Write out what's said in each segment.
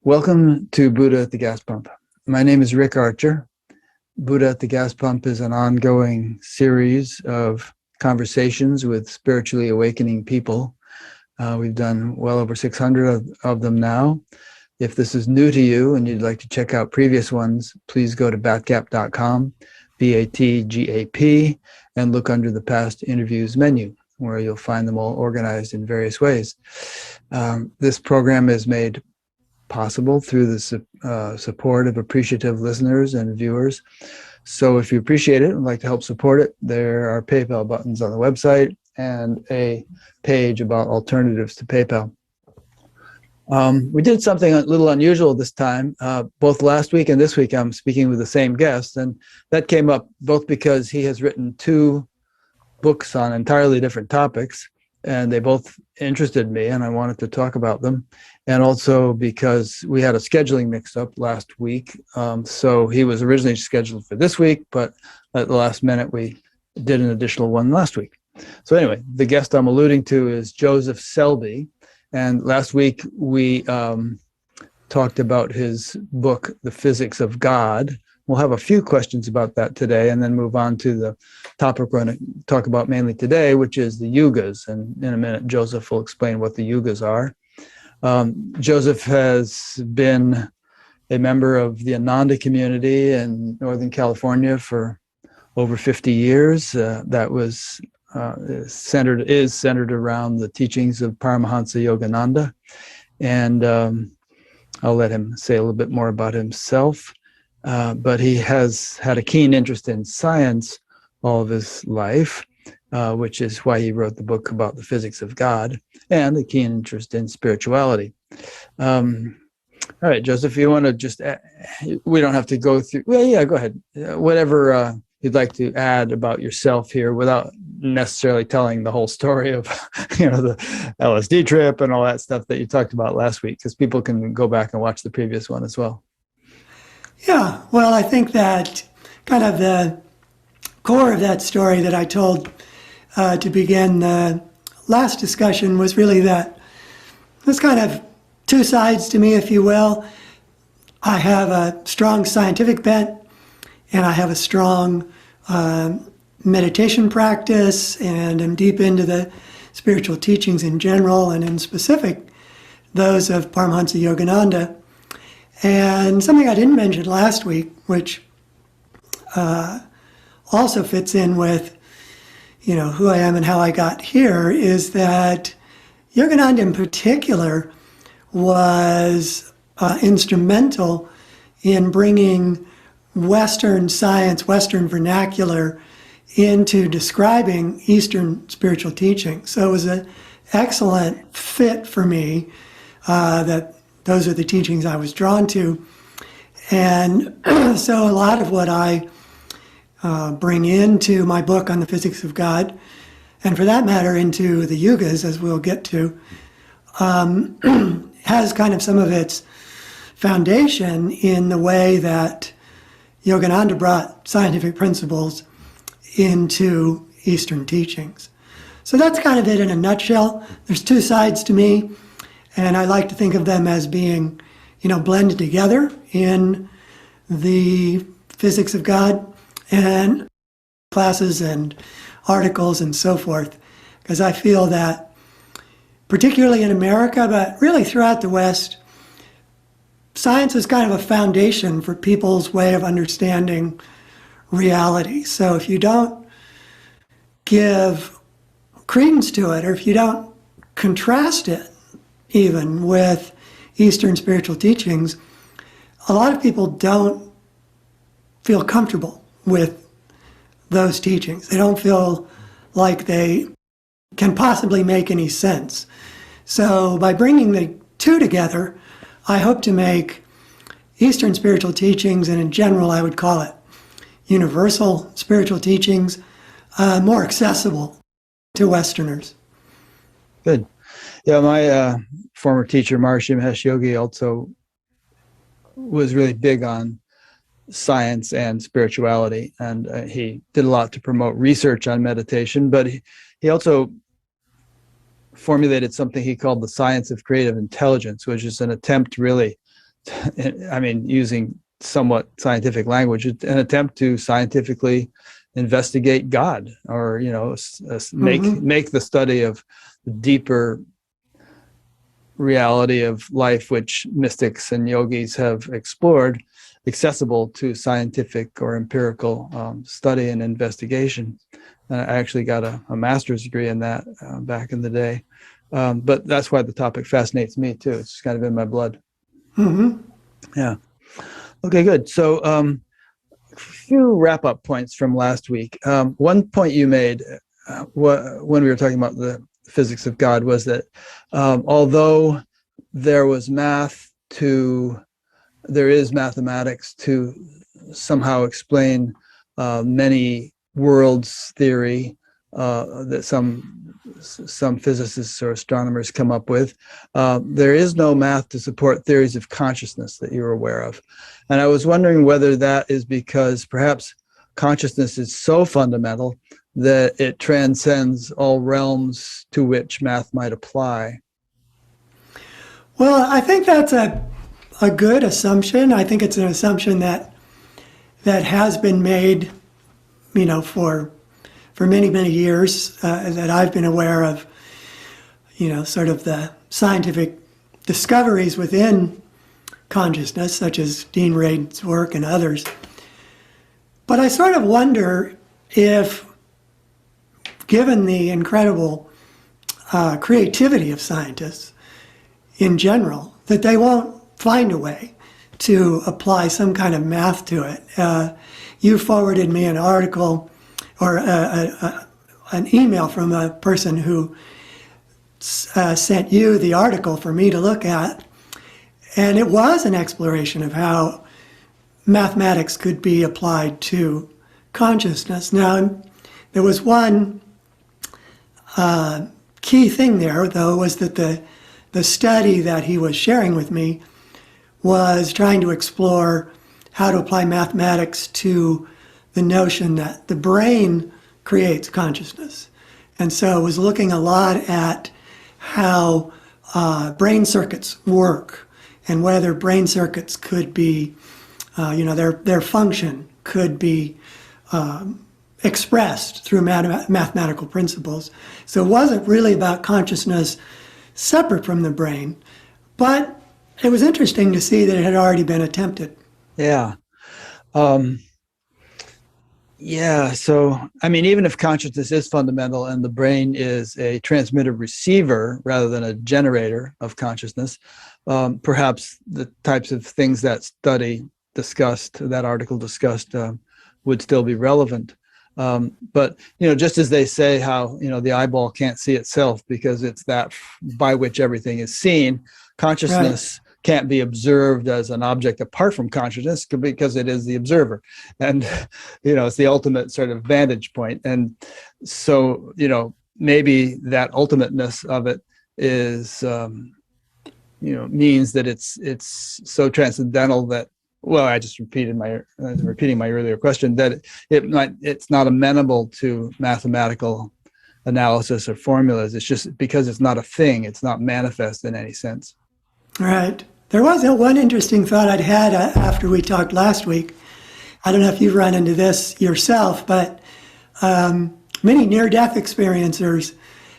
Welcome to Buddha at the Gas Pump. My name is Rick Archer. Buddha at the Gas Pump is an ongoing series of conversations with spiritually awakening people. We've done well over 600 of them now. If this is new to you and you'd like to check out previous ones, please go to batgap.com, BATGAP, and look under the past interviews menu, where you'll find them all organized in various ways. This program is made possible through the support of appreciative listeners and viewers. So if you appreciate it and like to help support it, there are PayPal buttons on the website and a page about alternatives to PayPal. We did something a little unusual this time. Both last week and this week I'm speaking with the same guest, and that came up both because he has written two books on entirely different topics, and they both interested me and I wanted to talk about them, and also because we had a scheduling mix-up last week. So he was originally scheduled for this week, but at the last minute we did an additional one last week. So anyway, the guest I'm alluding to is Joseph Selby, and last week we talked about his book, The Physics of God. We'll have a few questions about that today and then move on to the topic we're going to talk about mainly today, which is the yugas. And in a minute, Joseph will explain what the yugas are. Joseph has been a member of the Ananda community in Northern California for over 50 years. That was centered around the teachings of Paramahansa Yogananda. And I'll let him say a little bit more about himself. But he has had a keen interest in science all of his life, which is why he wrote the book about the physics of God, and a keen interest in spirituality. All right, Joseph, you want to just, we don't have to go through, well, yeah, go ahead. Whatever you'd like to add about yourself here without necessarily telling the whole story of, the LSD trip and all that stuff that you talked about last week, because people can go back and watch the previous one as well. Yeah, well, I think that kind of the core of that story that I told to begin the last discussion was really that there's kind of two sides to me, if you will. I have a strong scientific bent, and I have a strong meditation practice, and I'm deep into the spiritual teachings in general, and in specific, those of Paramahansa Yogananda. And something I didn't mention last week, which also fits in with, who I am and how I got here, is that Yogananda in particular was instrumental in bringing Western science, Western vernacular into describing Eastern spiritual teaching. So it was an excellent fit for me that those are the teachings I was drawn to. And so a lot of what I bring into my book on the physics of God, and for that matter into the yugas, as we'll get to, has kind of some of its foundation in the way that Yogananda brought scientific principles into Eastern teachings. So that's kind of it in a nutshell. There's two sides to me, and I like to think of them as being, blended together in the physics of God and classes and articles and so forth, because I feel that particularly in America, but really throughout the West, science is kind of a foundation for people's way of understanding reality. So if you don't give credence to it, or if you don't contrast it even with Eastern spiritual teachings, a lot of people don't feel comfortable with those teachings. They don't feel like they can possibly make any sense. So by bringing the two together, I hope to make Eastern spiritual teachings, and in general I would call it universal spiritual teachings, more accessible to Westerners. Good. Yeah, my former teacher, Maharishi Mahesh Yogi, also was really big on science and spirituality, and he did a lot to promote research on meditation, but he also formulated something he called the science of creative intelligence, which is an attempt really I mean, using somewhat scientific language, an attempt to scientifically investigate God, or make the study of the deeper reality of life, which mystics and yogis have explored, accessible to scientific or empirical study and investigation. And I actually got a master's degree in that back in the day. But that's why the topic fascinates me too. It's kind of in my blood. Mm-hmm. Yeah. Okay, good. So a few wrap-up points from last week. One point you made when we were talking about the physics of God was that although there is mathematics to somehow explain many worlds theory that some physicists or astronomers come up with, there is no math to support theories of consciousness that you're aware of. And I was wondering whether that is because perhaps consciousness is so fundamental that it transcends all realms to which math might apply. Well, I think that's a good assumption. I think it's an assumption that has been made, for many, many years that I've been aware of, sort of the scientific discoveries within consciousness, such as Dean Radin's work and others. But I sort of wonder if, given the incredible creativity of scientists in general, that they won't find a way to apply some kind of math to it. You forwarded me an article or an email from a person who sent you the article for me to look at, and it was an exploration of how mathematics could be applied to consciousness. Now, there was one key thing there, though, was that the study that he was sharing with me was trying to explore how to apply mathematics to the notion that the brain creates consciousness. And so it was looking a lot at how brain circuits work and whether brain circuits could be, their function could be expressed through mathematical principles. So it wasn't really about consciousness separate from the brain, but it was interesting to see that it had already been attempted. Yeah. So, I mean, even if consciousness is fundamental and the brain is a transmitter receiver rather than a generator of consciousness, perhaps the types of things that article discussed, would still be relevant. But, just as they say how, the eyeball can't see itself because it's that by which everything is seen, consciousness can't be observed as an object apart from consciousness because it is the observer. And, it's the ultimate sort of vantage point. And so, maybe that ultimateness of it is, means that it's so transcendental that, well, I just repeating my earlier question, that it's not amenable to mathematical analysis or formulas. It's just because it's not a thing. It's not manifest in any sense. Right. There was one interesting thought I'd had after we talked last week. I don't know if you've run into this yourself, but many near-death experiencers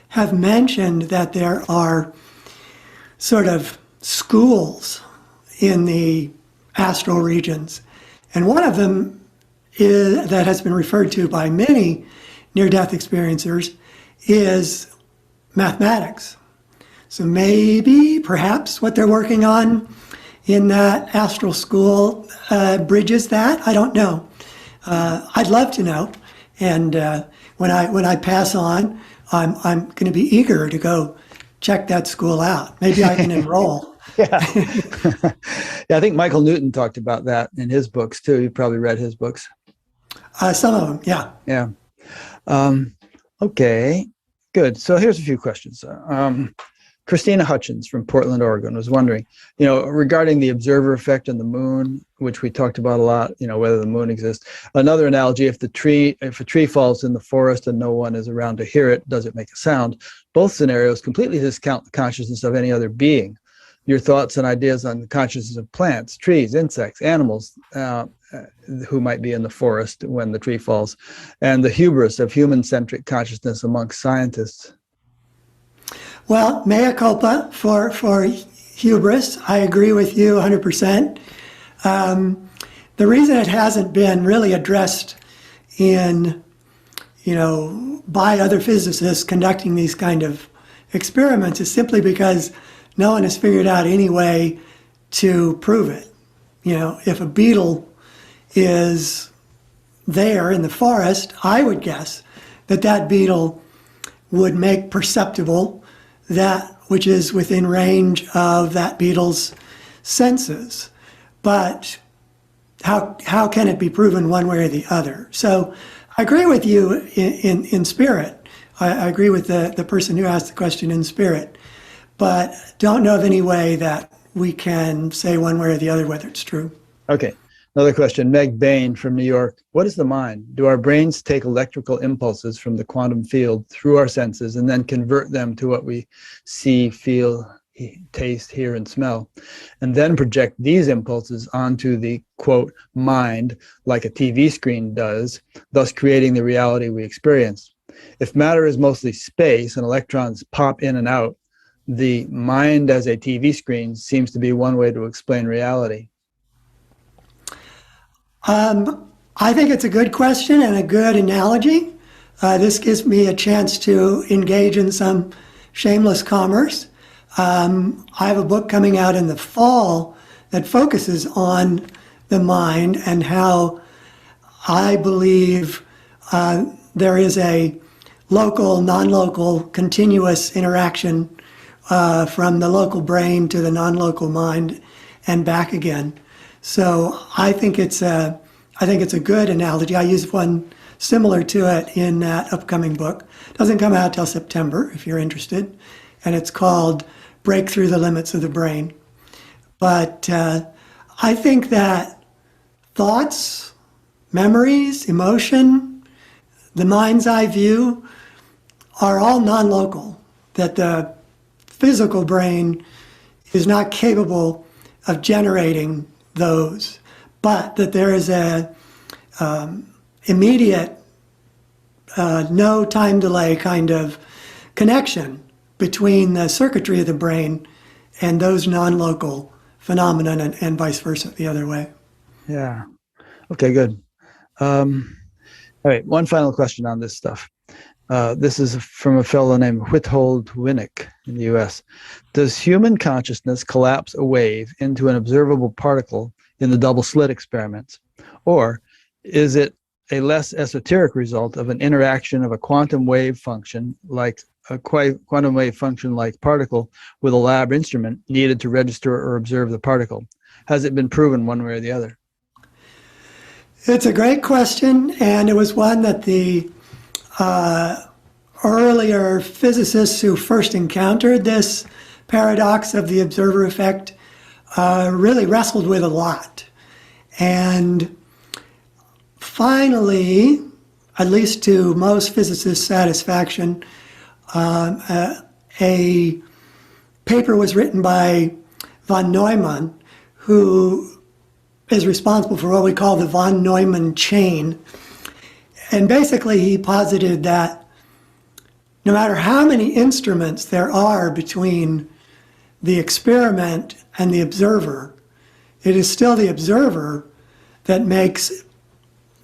have mentioned that there are sort of schools in the astral regions. And one of them that has been referred to by many near-death experiencers is mathematics. So perhaps what they're working on in that astral school bridges that. I don't know. I'd love to know. And when I pass on, I'm going to be eager to go check that school out. Maybe I can enroll. Yeah, I think Michael Newton talked about that in his books too. You probably read his books. Some of them, yeah. Yeah. Okay, good. So here's a few questions. Christina Hutchins from Portland, Oregon was wondering, regarding the observer effect on the moon, which we talked about a lot, whether the moon exists. Another analogy, if a tree falls in the forest and no one is around to hear it, does it make a sound? Both scenarios completely discount the consciousness of any other being. your thoughts and ideas on the consciousness of plants, trees, insects, animals who might be in the forest when the tree falls, and the hubris of human-centric consciousness amongst scientists. Well, mea culpa for hubris. I agree with you 100%. The reason it hasn't been really addressed in, by other physicists conducting these kind of experiments is simply because no one has figured out any way to prove it. If a beetle is there in the forest, I would guess that beetle would make perceptible that which is within range of that beetle's senses. But how can it be proven one way or the other? So I agree with you in spirit. I agree with the person who asked the question in spirit, but don't know of any way that we can say one way or the other whether it's true. Okay. Another question, Meg Bain from New York. What is the mind? Do our brains take electrical impulses from the quantum field through our senses and then convert them to what we see, feel, taste, hear, and smell, and then project these impulses onto the, quote, mind, like a TV screen does, thus creating the reality we experience? If matter is mostly space and electrons pop in and out, the mind as a TV screen seems to be one way to explain reality. I think it's a good question and a good analogy. This gives me a chance to engage in some shameless commerce. I have a book coming out in the fall that focuses on the mind and how I believe there is a local, non-local, continuous interaction from the local brain to the non-local mind and back again. So I think it's a good analogy. I use one similar to it in that upcoming book. It doesn't come out till September, if you're interested, and it's called Break Through the Limits of the Brain. But I think that thoughts, memories, emotion, the mind's eye view are all non-local, that the physical brain is not capable of generating those, but that there is a immediate, no time delay kind of connection between the circuitry of the brain and those non-local phenomena, and vice versa the other way. Yeah. Okay, good. All right, one final question on this stuff. This is from a fellow named Witold Winnick in the US. Does human consciousness collapse a wave into an observable particle in the double slit experiments? Or is it a less esoteric result of an interaction of a quantum wave function like particle with a lab instrument needed to register or observe the particle? Has it been proven one way or the other? It's a great question, and it was one that the earlier physicists who first encountered this paradox of the observer effect really wrestled with a lot. And finally, at least to most physicists' satisfaction, a paper was written by von Neumann, who is responsible for what we call the von Neumann chain. And basically, he posited that no matter how many instruments there are between the experiment and the observer, it is still the observer that makes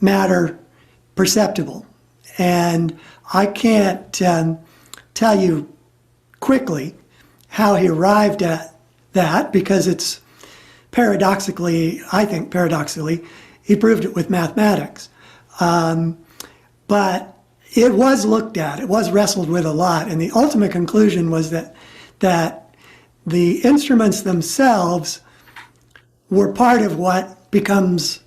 matter perceptible. And I can't tell you quickly how he arrived at that, because it's paradoxically, he proved it with mathematics. But it was looked at, it was wrestled with a lot, and the ultimate conclusion was that the instruments themselves were part of what becomes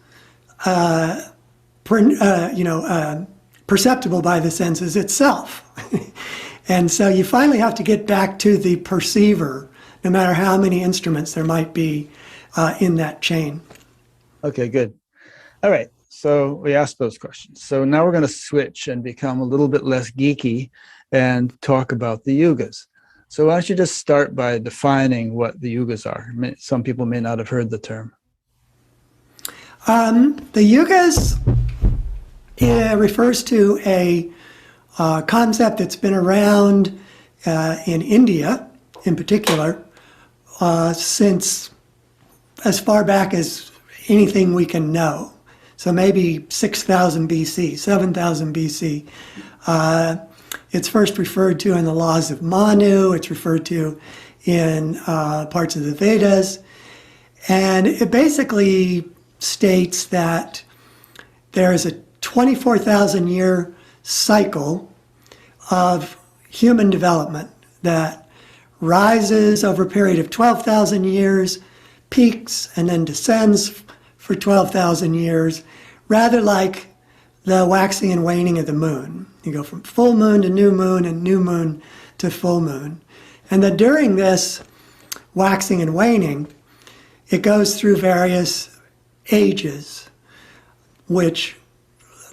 perceptible by the senses itself. And so you finally have to get back to the perceiver, no matter how many instruments there might be in that chain. Okay, good. All right, so we asked those questions. So now we're going to switch and become a little bit less geeky and talk about the yugas. So why don't you just start by defining what the yugas are? Some people may not have heard the term. The yugas refers to a concept that's been around in India, in particular, since as far back as anything we can know. So maybe 6,000 BC, 7,000 BC. It's first referred to in the laws of Manu. It's referred to in parts of the Vedas. And it basically states that there is a 24,000 year cycle of human development that rises over a period of 12,000 years, peaks, and then descends for 12,000 years, rather like the waxing and waning of the moon. You go from full moon to new moon and new moon to full moon. And that during this waxing and waning, it goes through various ages, which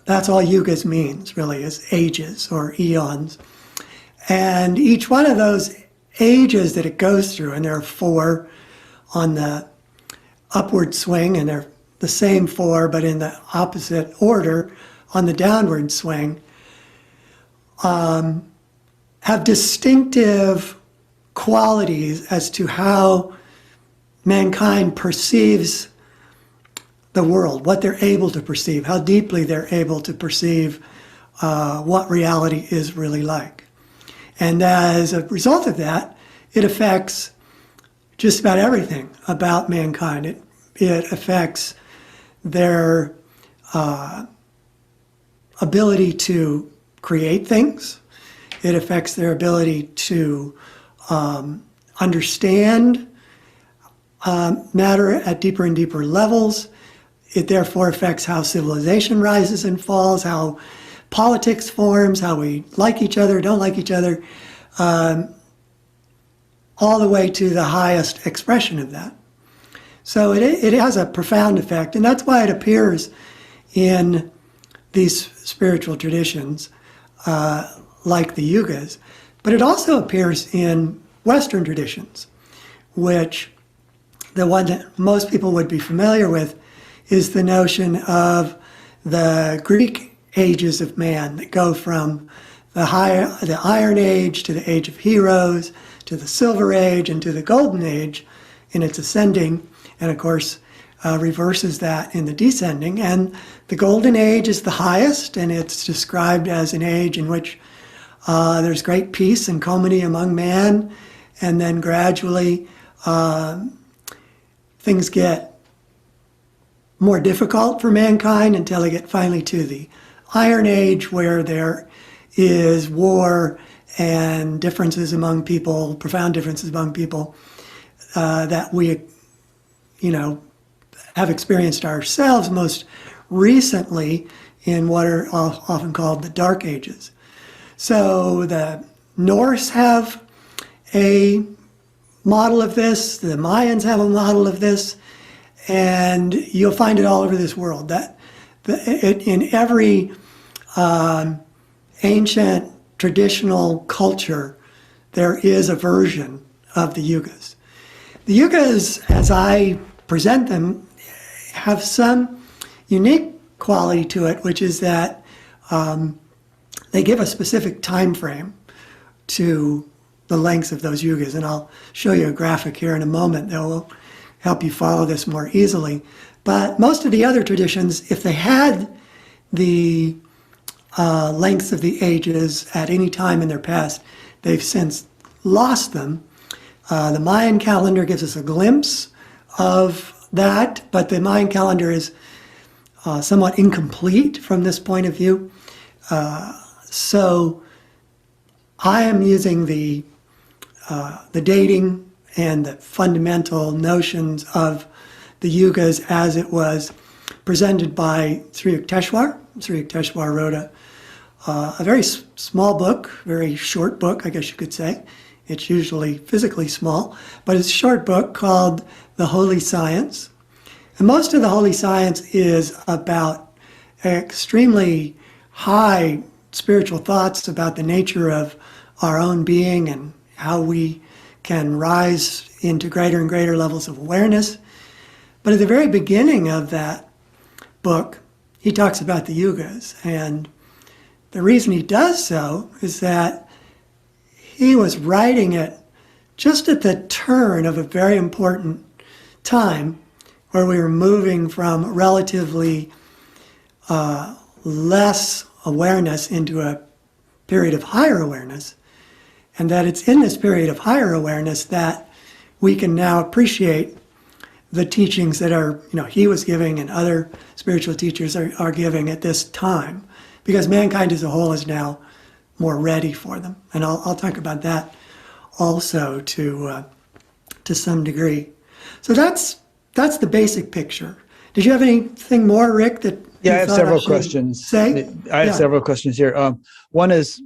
that's all yugas means, really, is ages or eons. And each one of those ages that it goes through, and there are 4 on the upward swing, and they're the same 4, but in the opposite order on the downward swing, have distinctive qualities as to how mankind perceives the world, what they're able to perceive, how deeply they're able to perceive what reality is really like. And as a result of that, it affects just about everything about mankind. It affects their ability to create things. It affects their ability to understand matter at deeper and deeper levels. It therefore affects how civilization rises and falls, how politics forms, how we like each other, don't like each other, all the way to the highest expression of that. So it has a profound effect, and that's why it appears in these spiritual traditions like the yugas. But it also appears in Western traditions, which the one that most people would be familiar with is the notion of the Greek ages of man that go from the Iron Age to the Age of Heroes, to the Silver Age, and to the Golden Age in its ascending, and of course reverses that in the descending. And the Golden Age is the highest, and it's described as an age in which there's great peace and comity among man, and then gradually things get more difficult for mankind until they get finally to the Iron Age, where there is war and differences among people, profound differences among people that we, have experienced ourselves most recently in what are often called the Dark Ages. So the Norse have a model of this, the Mayans have a model of this, and you'll find it all over this world. In every ancient traditional culture, there is a version of the yugas. The yugas, as I present them, have some unique quality to it, which is that they give a specific time frame to the lengths of those yugas. And I'll show you a graphic here in a moment that will help you follow this more easily. But most of the other traditions, if they had the lengths of the ages at any time in their past, they've since lost them. The Mayan calendar gives us a glimpse of that, but the Mayan calendar is somewhat incomplete from this point of view. So I am using the dating and the fundamental notions of the yugas as it was presented by Sri Yukteswar. Sri Yukteswar wrote a very small book, very short book, I guess you could say. It's usually physically small, but it's a short book called The Holy Science. And most of the Holy Science is about extremely high spiritual thoughts about the nature of our own being and how we can rise into greater and greater levels of awareness. But at the very beginning of that book, he talks about the yugas. And the reason he does so is that he was writing it just at the turn of a very important time where we were moving from relatively less awareness into a period of higher awareness. And that it's in this period of higher awareness that we can now appreciate the teachings that are, he was giving and other spiritual teachers are giving at this time, because mankind as a whole is now more ready for them. And I'll talk about that also to some degree. So that's the basic picture. Did you have anything more, Rick, that Yeah, you I have thought several should questions. say? I have Yeah. several questions here. One is,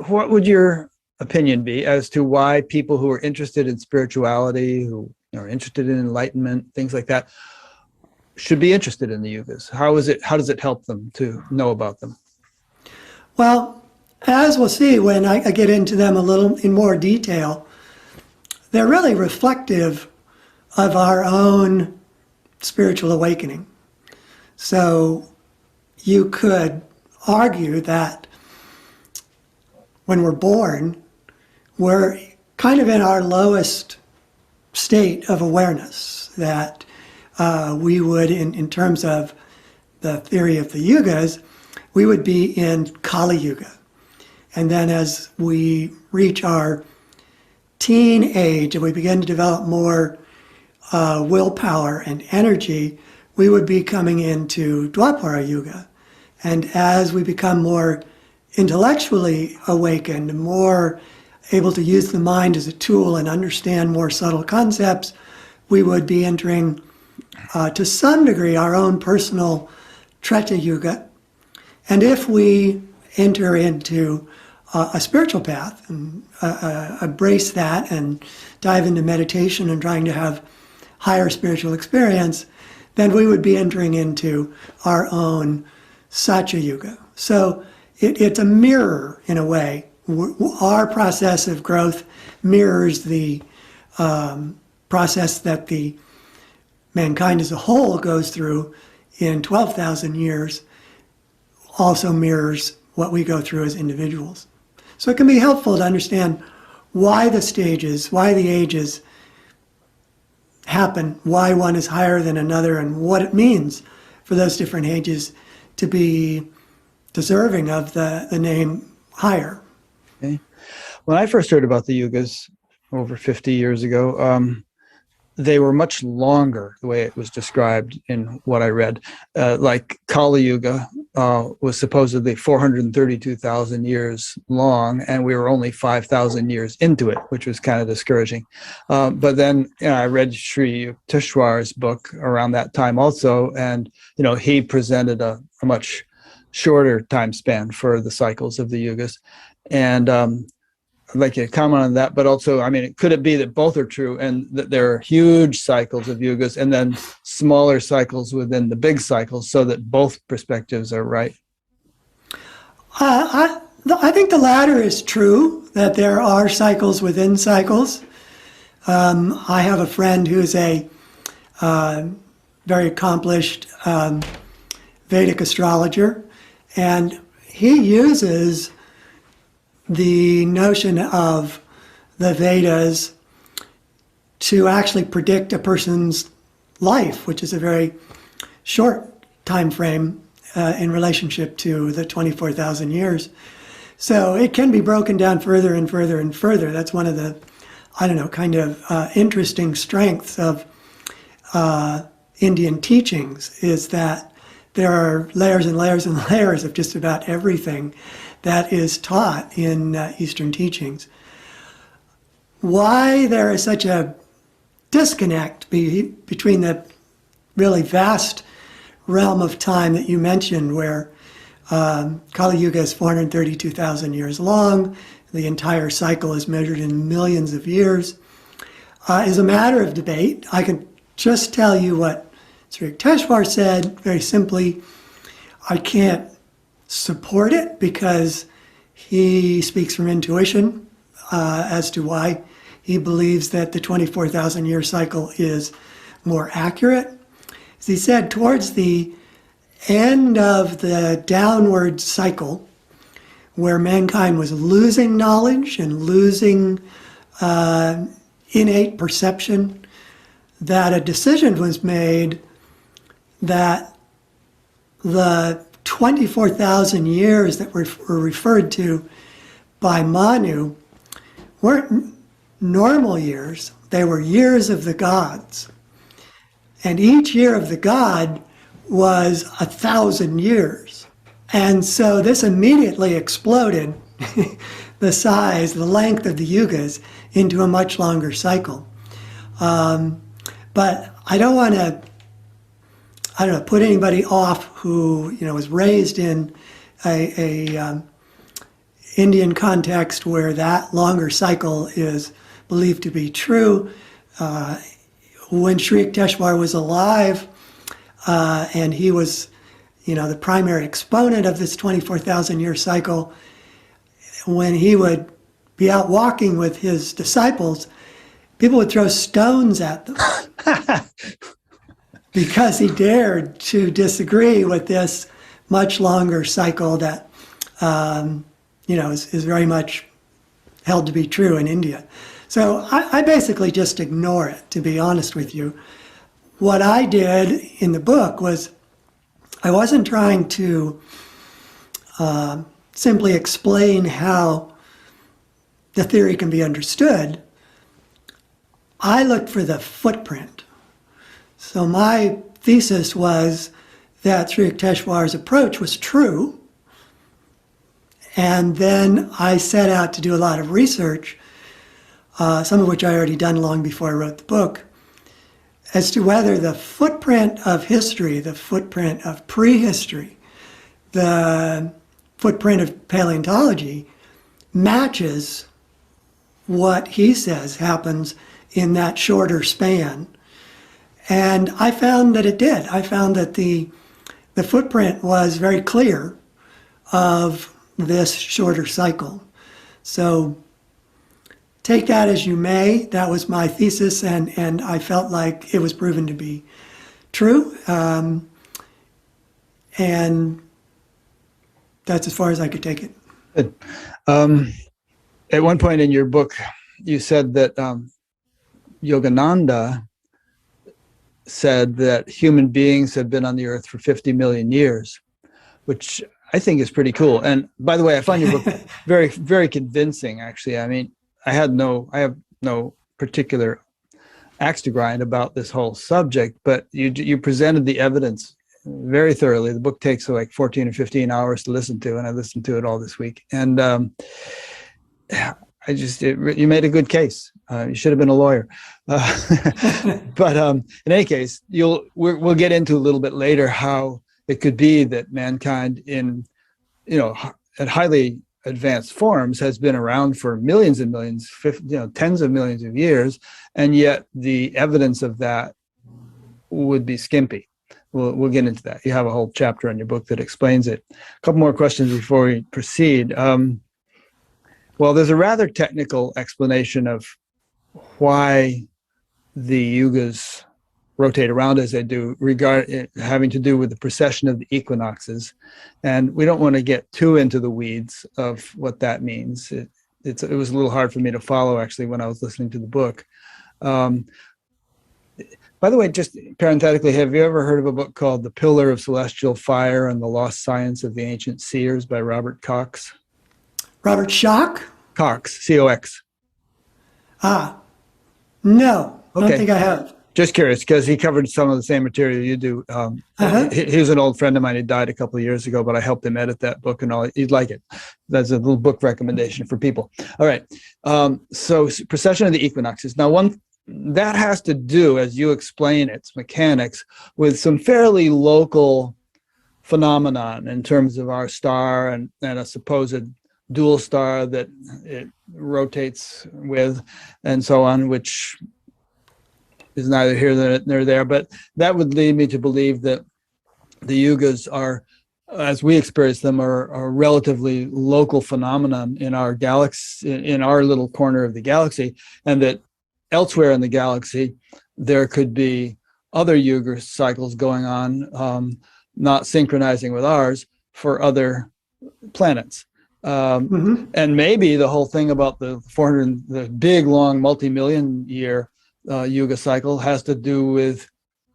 what would your opinion be as to why people who are interested in spirituality, who are interested in enlightenment, things like that, should be interested in the yugas? How does it help them to know about them? Well, as we'll see when I get into them a little in more detail, they're really reflective of our own spiritual awakening. So you could argue that when we're born, we're kind of in our lowest state of awareness, that we would, in terms of the theory of the yugas, we would be in Kali Yuga. And then as we reach our teen age and we begin to develop more willpower and energy, we would be coming into Dwapara Yuga. And as we become more intellectually awakened, more able to use the mind as a tool and understand more subtle concepts, we would be entering, to some degree, our own personal Treta Yuga. And if we enter into a spiritual path and embrace that and dive into meditation and trying to have higher spiritual experience, then we would be entering into our own Satya Yuga. So it's a mirror in a way. Our process of growth mirrors the process that the mankind as a whole goes through in 12,000 years, also mirrors what we go through as individuals. So it can be helpful to understand why the stages, why the ages happen, why one is higher than another, and what it means for those different ages to be deserving of the name higher. Okay. When I first heard about the yugas over 50 years ago, they were much longer, the way it was described in what I read. Like Kali Yuga was supposedly 432,000 years long, and we were only 5,000 years into it, which was kind of discouraging. But then I read Sri Yukteswar's book around that time also, and he presented a much shorter time span for the cycles of the yugas. And I'd like you to comment on that, but also, could it be that both are true and that there are huge cycles of yugas and then smaller cycles within the big cycles, so that both perspectives are right? I think the latter is true, that there are cycles within cycles. I have a friend who's a very accomplished Vedic astrologer, and he uses the notion of the Vedas to actually predict a person's life, which is a very short time frame in relationship to the 24,000 years. So it can be broken down further and further and further. That's one of the, kind of interesting strengths of Indian teachings, is that there are layers and layers and layers of just about everything that is taught in Eastern teachings. Why there is such a disconnect between the really vast realm of time that you mentioned, where Kali Yuga is 432,000 years long, the entire cycle is measured in millions of years, is a matter of debate. I can just tell you what Sri Yukteswar said very simply. I can't support it because he speaks from intuition. as to why he believes that the 24,000 year cycle is more accurate. As he said, towards the end of the downward cycle, where mankind was losing knowledge and losing innate perception, that a decision was made that the 24,000 years that were referred to by Manu weren't normal years. They were years of the gods. And each year of the god was 1,000 years. And so this immediately exploded the size, the length of the yugas into a much longer cycle. But I don't want to, put anybody off who, was raised in a Indian context where that longer cycle is believed to be true. When Sri Yukteswar was alive, and he was, the primary exponent of this 24,000 year cycle, when he would be out walking with his disciples, people would throw stones at them because he dared to disagree with this much longer cycle that, is very much held to be true in India. So I basically just ignore it, to be honest with you. What I did in the book was I wasn't trying to simply explain how the theory can be understood. I looked for the footprint. So my thesis was that Sri Yukteswar's approach was true. And then I set out to do a lot of research, some of which I already done long before I wrote the book, as to whether the footprint of history, the footprint of prehistory, the footprint of paleontology matches what he says happens in that shorter span. And I found that it did. I found that the footprint was very clear of this shorter cycle. So take that as you may. That was my thesis, and I felt like it was proven to be true. And that's as far as I could take it. Good. At one point in your book, you said that Yogananda said that human beings have been on the earth for 50 million years, which I think is pretty cool. And by the way, I find your book very, very convincing, actually. I mean, I have no particular axe to grind about this whole subject, but you presented the evidence very thoroughly. The book takes like 14 or 15 hours to listen to, and I listened to it all this week. And you made a good case. You should have been a lawyer. But in any case, we'll get into a little bit later how it could be that mankind at highly advanced forms has been around for millions and millions, tens of millions of years, and yet the evidence of that would be skimpy. We'll get into that. You have a whole chapter in your book that explains it. A couple more questions before we proceed. Well, there's a rather technical explanation of why the yugas rotate around as they do, having to do with the precession of the equinoxes. And we don't want to get too into the weeds of what that means. It was a little hard for me to follow, actually, when I was listening to the book. By the way, just parenthetically, have you ever heard of a book called The Pillar of Celestial Fire and the Lost Science of the Ancient Seers by Robert Cox? Robert Schoch? Cox, C-O-X. No, I Okay. don't think I have. Just curious, because he covered some of the same material you do. He was an old friend of mine. He died a couple of years ago, but I helped him edit that book and all. He'd like it. That's a little book recommendation for people. All right. So precession of the equinoxes. Now, that has to do, as you explain its mechanics, with some fairly local phenomenon in terms of our star and a supposed dual star that it rotates with and so on, which is neither here nor there. But that would lead me to believe that the yugas are as we experience them, are a relatively local phenomenon in our galaxy, in our little corner of the galaxy, and that elsewhere in the galaxy, there could be other Yuga cycles going on, not synchronizing with ours, for other planets. And maybe the whole thing about the big, long, multi-million year Yuga cycle has to do with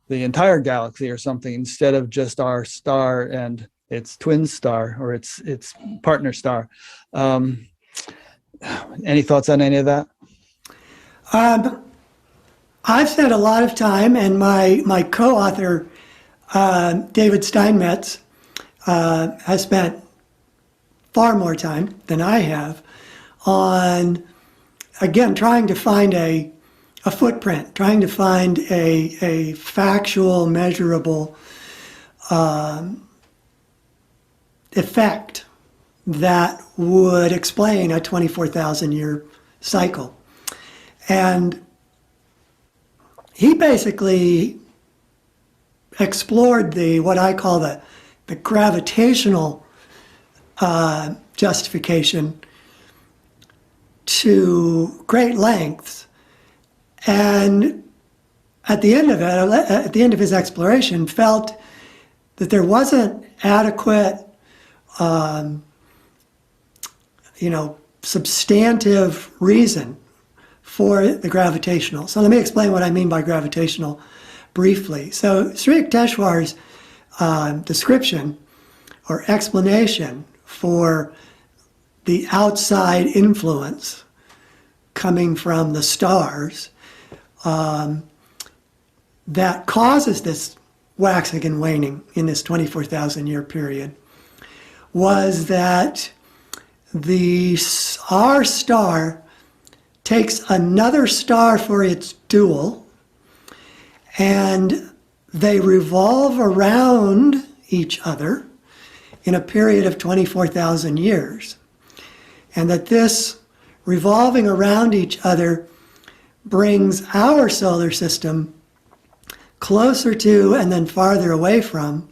the entire galaxy or something, instead of just our star and its twin star or its partner star. Any thoughts on any of that? I've spent a lot of time, and my co-author, David Steinmetz, has spent far more time than I have on, again, trying to find a footprint, trying to find a factual, measurable effect that would explain a 24,000 year cycle. And he basically explored what I call the gravitational justification to great lengths. And at the end of it, at the end of his exploration, felt that there wasn't adequate, substantive reason for the gravitational. So let me explain what I mean by gravitational briefly. So Sri Yukteswar's description or explanation for the outside influence coming from the stars that causes this waxing and waning in this 24,000 year period was that our star takes another star for its dual, and they revolve around each other in a period of 24,000 years. And that this revolving around each other brings our solar system closer to and then farther away from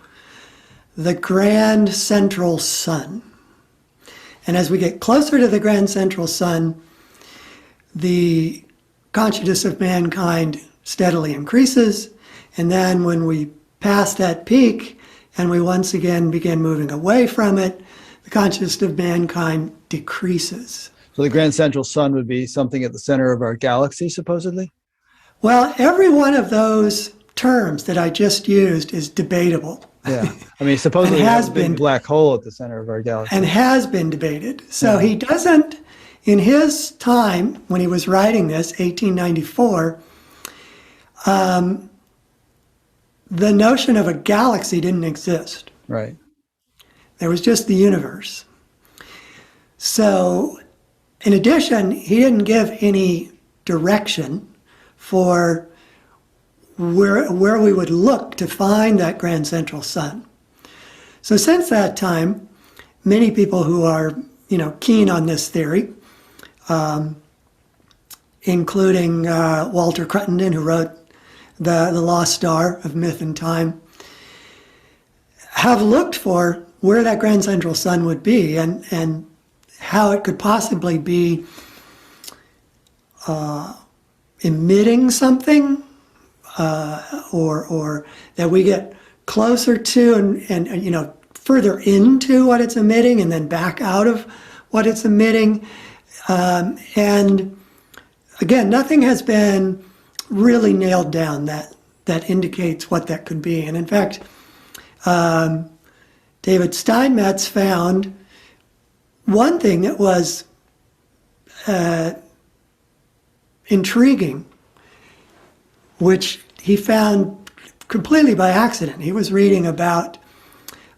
the grand central sun. And as we get closer to the grand central sun, the consciousness of mankind steadily increases. And then when we pass that peak and we once again begin moving away from it, the consciousness of mankind decreases. So the grand central sun would be something at the center of our galaxy, supposedly? Well, every one of those terms that I just used is debatable. Yeah. I mean, supposedly it has a big black hole at the center of our galaxy. And has been debated. So he doesn't, in his time, when he was writing this, 1894, the notion of a galaxy didn't exist. Right. There was just the universe. So, in addition, he didn't give any direction for where we would look to find that grand central sun. So since that time, many people who are, keen on this theory, including Walter Cruttenden, who wrote the Lost Star of Myth and Time, have looked for where that grand central sun would be and how it could possibly be emitting something, or that we get closer to and further into what it's emitting and then back out of what it's emitting. And again, nothing has been really nailed down that indicates what that could be. And in fact, David Steinmetz found one thing that was intriguing, which he found completely by accident. He was reading about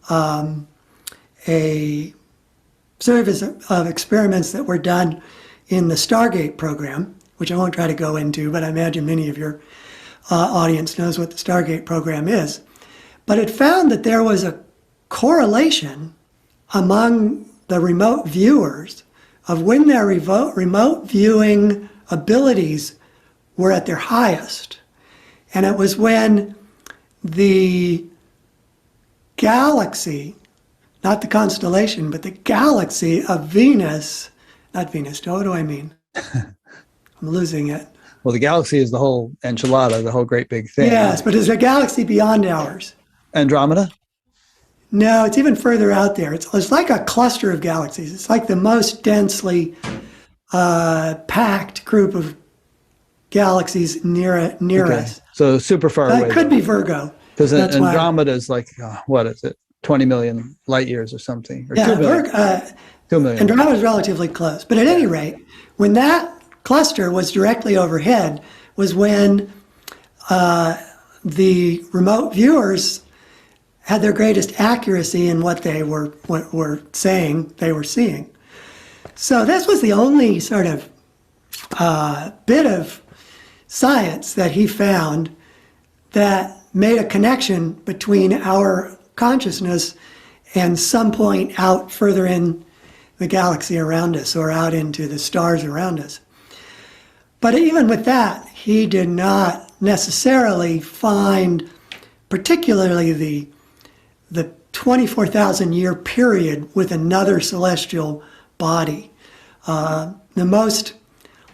a series of experiments that were done in the Stargate program, which I won't try to go into, but I imagine many of your audience knows what the Stargate program is. But it found that there was a correlation among the remote viewers of when their remote viewing abilities were at their highest. And it was when the galaxy not the constellation, but the galaxy of Venus, not Venus, what do I mean? I'm losing it. Well, the galaxy is the whole enchilada, the whole great big thing. Yes, but is a galaxy beyond ours? Andromeda? No, it's even further out there. It's like a cluster of galaxies. It's like the most densely packed group of galaxies near us. So super far away. It could be Virgo. Because That's why- Andromeda is like, what is it? 20 million light years or something. Or Yeah, 2 million. 2 million. Andromeda is relatively close. But at any rate, when that cluster was directly overhead was when the remote viewers had their greatest accuracy in what they were saying they were seeing. So this was the only sort of bit of science that he found that made a connection between our consciousness and some point out further in the galaxy around us or out into the stars around us. But even with that, he did not necessarily find particularly the 24,000 year period with another celestial body. The most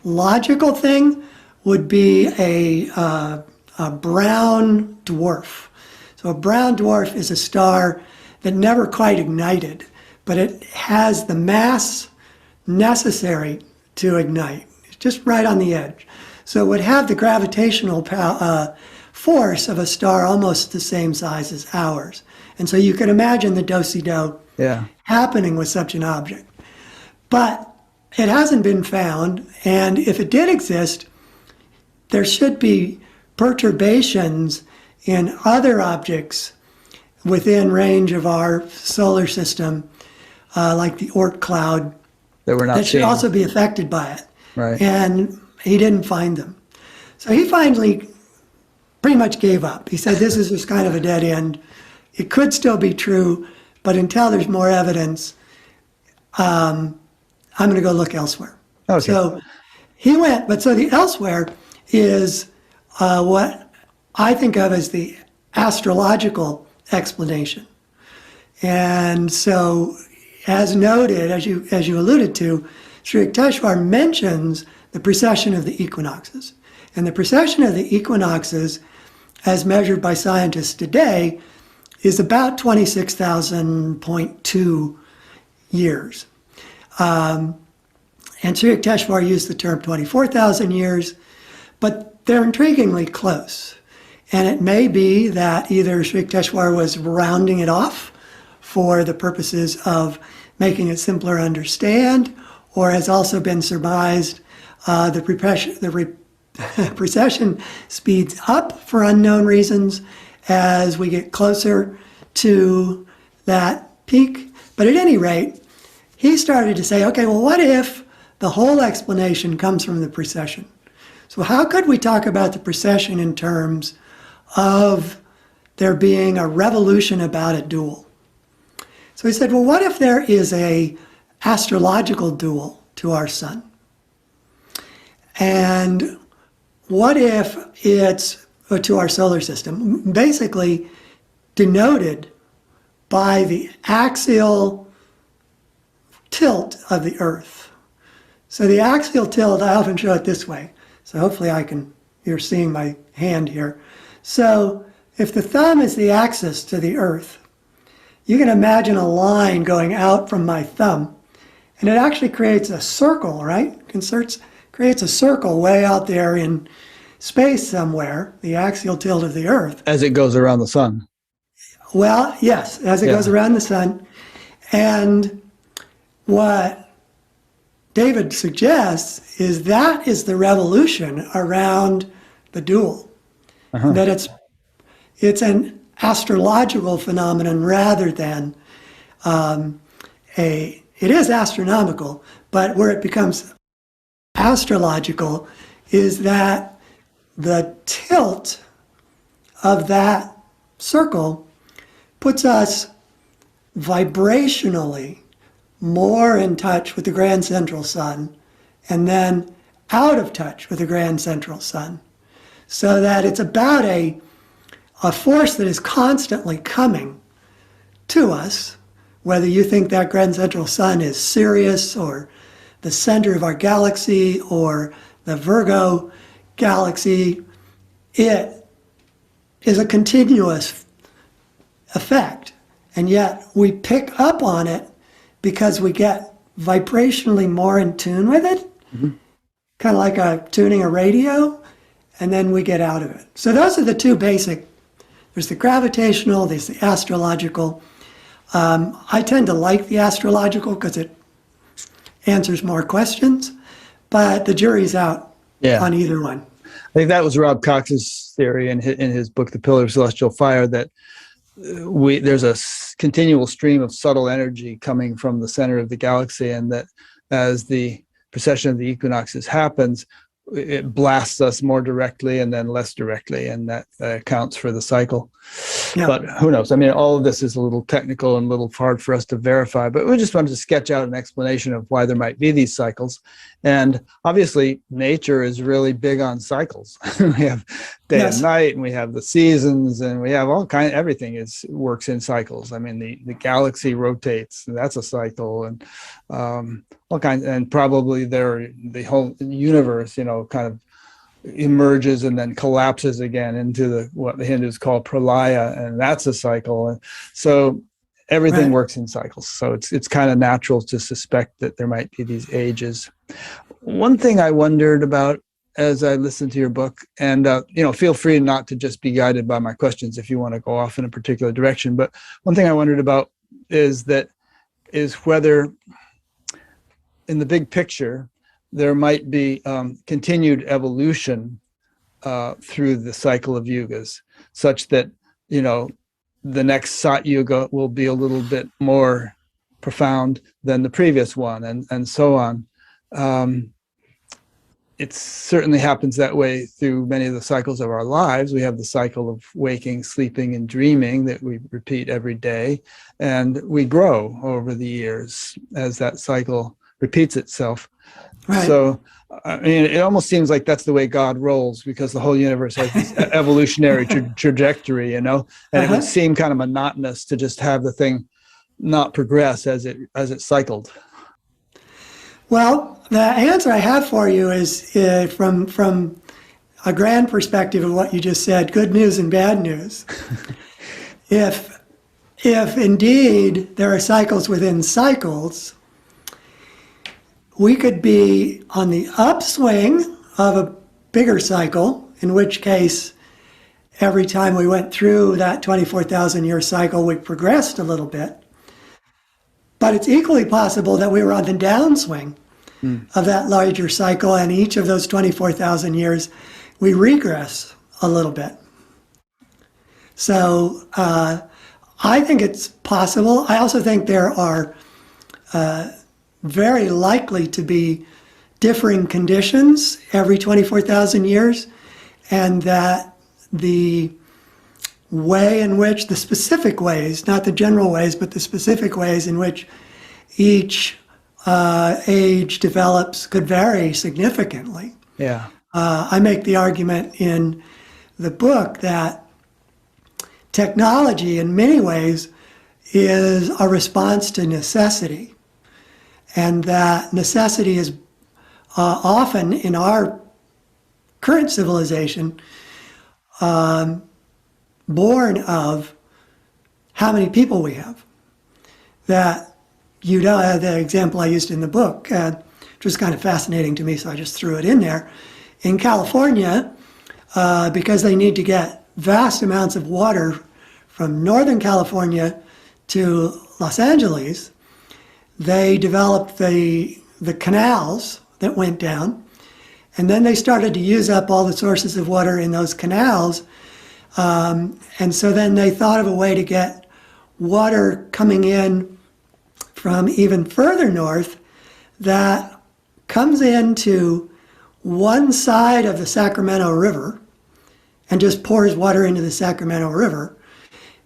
logical thing would be a brown dwarf. So a brown dwarf is a star that never quite ignited, but it has the mass necessary to ignite. It's just right on the edge. So it would have the gravitational force of a star almost the same size as ours. And so you can imagine the do-si-do happening with such an object. But it hasn't been found, and if it did exist, there should be perturbations in other objects within range of our solar system, like the Oort cloud, that we're not that should seeing. also be affected by it. Right. And he didn't find them. So he finally pretty much gave up. He said, this is just kind of a dead end. It could still be true, but until there's more evidence, I'm going to go look elsewhere. Okay. So he went, but so the elsewhere is what I think of as the astrological explanation. And so, as noted, as you alluded to, Sri Yukteswar mentions the precession of the equinoxes. And the precession of the equinoxes, as measured by scientists today, is about 26,000.2 years. And Sri Yukteswar used the term 24,000 years, but they're intriguingly close. And it may be that either Sri Yukteswar was rounding it off for the purposes of making it simpler to understand, or has also been surmised the precession speeds up for unknown reasons as we get closer to that peak. But at any rate, he started to say, okay, well, what if the whole explanation comes from the precession? So how could we talk about the precession in terms of there being a revolution about a dual? So he said, well, what if there is a astrological dual to our sun? And what if it's to our solar system, basically denoted by the axial tilt of the Earth? So the axial tilt, I often show it this way. So hopefully you're seeing my hand here. So if the thumb is the axis to the Earth, you can imagine a line going out from my thumb, and it actually creates a circle, right? Creates a circle way out there in space somewhere, the axial tilt of the Earth. As it goes around the sun. Well, yes, as it goes around the sun. And what David suggests is that is the revolution around the dual. That it's an astrological phenomenon rather than it is astronomical, but where it becomes astrological is that the tilt of that circle puts us vibrationally more in touch with the grand central sun and then out of touch with the grand central sun. So that it's about a force that is constantly coming to us, whether you think that grand central sun is Sirius or the center of our galaxy or the Virgo galaxy, it is a continuous effect. And yet we pick up on it because we get vibrationally more in tune with it, kind of like tuning a radio, and then we get out of it. So those are the two basic. There's the gravitational, there's the astrological. I tend to like the astrological because it answers more questions, but the jury's out on either one. I think that was Rob Cox's theory in his book, The Pillar of Celestial Fire, that there's a continual stream of subtle energy coming from the center of the galaxy, and that as the precession of the equinoxes happens, it blasts us more directly and then less directly, and that accounts for the cycle. Yeah. But who knows? I mean, all of this is a little technical and a little hard for us to verify, but we just wanted to sketch out an explanation of why there might be these cycles. And obviously, nature is really big on cycles. We have day and night, and we have the seasons, and we have everything works in cycles. I mean, the galaxy rotates, and that's a cycle, and all kinds, and probably the whole universe, kind of emerges and then collapses again into what the Hindus call pralaya, and that's a cycle. And so everything works in cycles. So it's kind of natural to suspect that there might be these ages. One thing I wondered about as I listened to your book, and feel free not to just be guided by my questions if you want to go off in a particular direction. But one thing I wondered about is whether in the big picture, there might be continued evolution through the cycle of yugas, such that, the next Sat Yuga will be a little bit more profound than the previous one, and so on. It certainly happens that way through many of the cycles of our lives. We have the cycle of waking, sleeping, and dreaming that we repeat every day, and we grow over the years as that cycle repeats itself. Right. So, I mean, it almost seems like that's the way God rolls, because the whole universe has this evolutionary trajectory, and it would seem kind of monotonous to just have the thing not progress as it cycled. Well, the answer I have for you is from a grand perspective of what you just said, good news and bad news. If indeed there are cycles within cycles, we could be on the upswing of a bigger cycle, in which case every time we went through that 24,000 year cycle, we progressed a little bit. But it's equally possible that we were on the downswing of that larger cycle, and each of those 24,000 years, we regress a little bit. So I think it's possible. I also think there are very likely to be differing conditions every 24,000 years, and that the way in which, the specific ways, not the general ways, but the specific ways in which each age develops could vary significantly. Yeah. I make the argument in the book that technology in many ways is a response to necessity, and that necessity is often in our current civilization born of how many people we have. That the example I used in the book, which was kind of fascinating to me, so I just threw it in there. In California, because they need to get vast amounts of water from Northern California to Los Angeles, they developed the canals that went down, and then they started to use up all the sources of water in those canals, and so then they thought of a way to get water coming in from even further north that comes into one side of the Sacramento River and just pours water into the Sacramento River.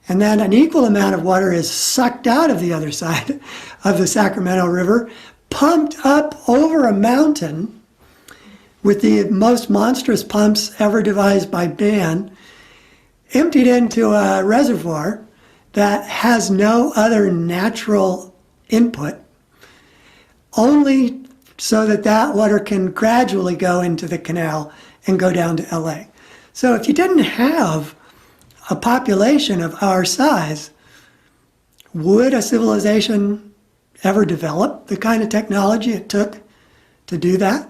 And then an equal amount of water is sucked out of the other side of the Sacramento River, pumped up over a mountain with the most monstrous pumps ever devised by man, emptied into a reservoir that has no other natural input, only so that that water can gradually go into the canal and go down to LA. So if you didn't have a population of our size, would a civilization ever develop the kind of technology it took to do that?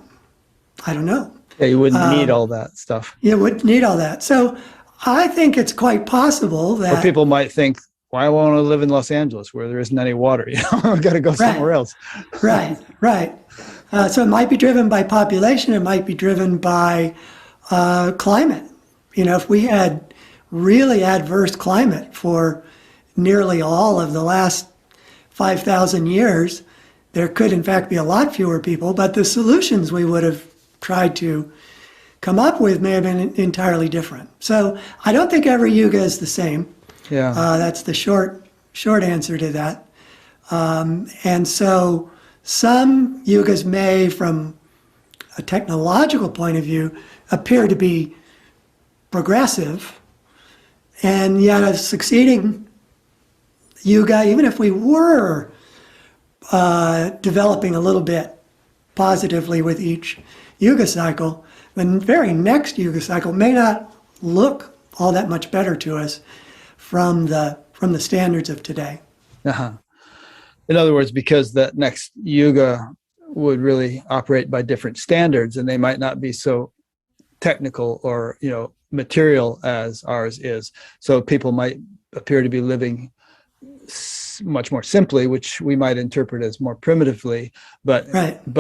I don't know. Yeah, you wouldn't need all that stuff. You would need all that. So I think it's quite possible Or that people might think, why won't I live in Los Angeles where there isn't any water? You know, I've got to go somewhere else. right. So it might be driven by population. It might be driven by climate. You know, if we had really adverse climate for nearly all of the last 5,000 years, there could in fact be a lot fewer people, but the solutions we would have tried to come up with may have been entirely different. So I don't think every yuga is the same. Yeah. That's the short answer to that. And so some yugas may, from a technological point of view, appear to be progressive, and yet a succeeding yuga, even if we were developing a little bit positively with each yuga cycle, the very next yuga cycle may not look all that much better to us from the standards of today. Uh-huh. In other words, because that next yuga would really operate by different standards, and they might not be so technical or, you know, material as ours is. So people might appear to be living much more simply, which we might interpret as more primitively, but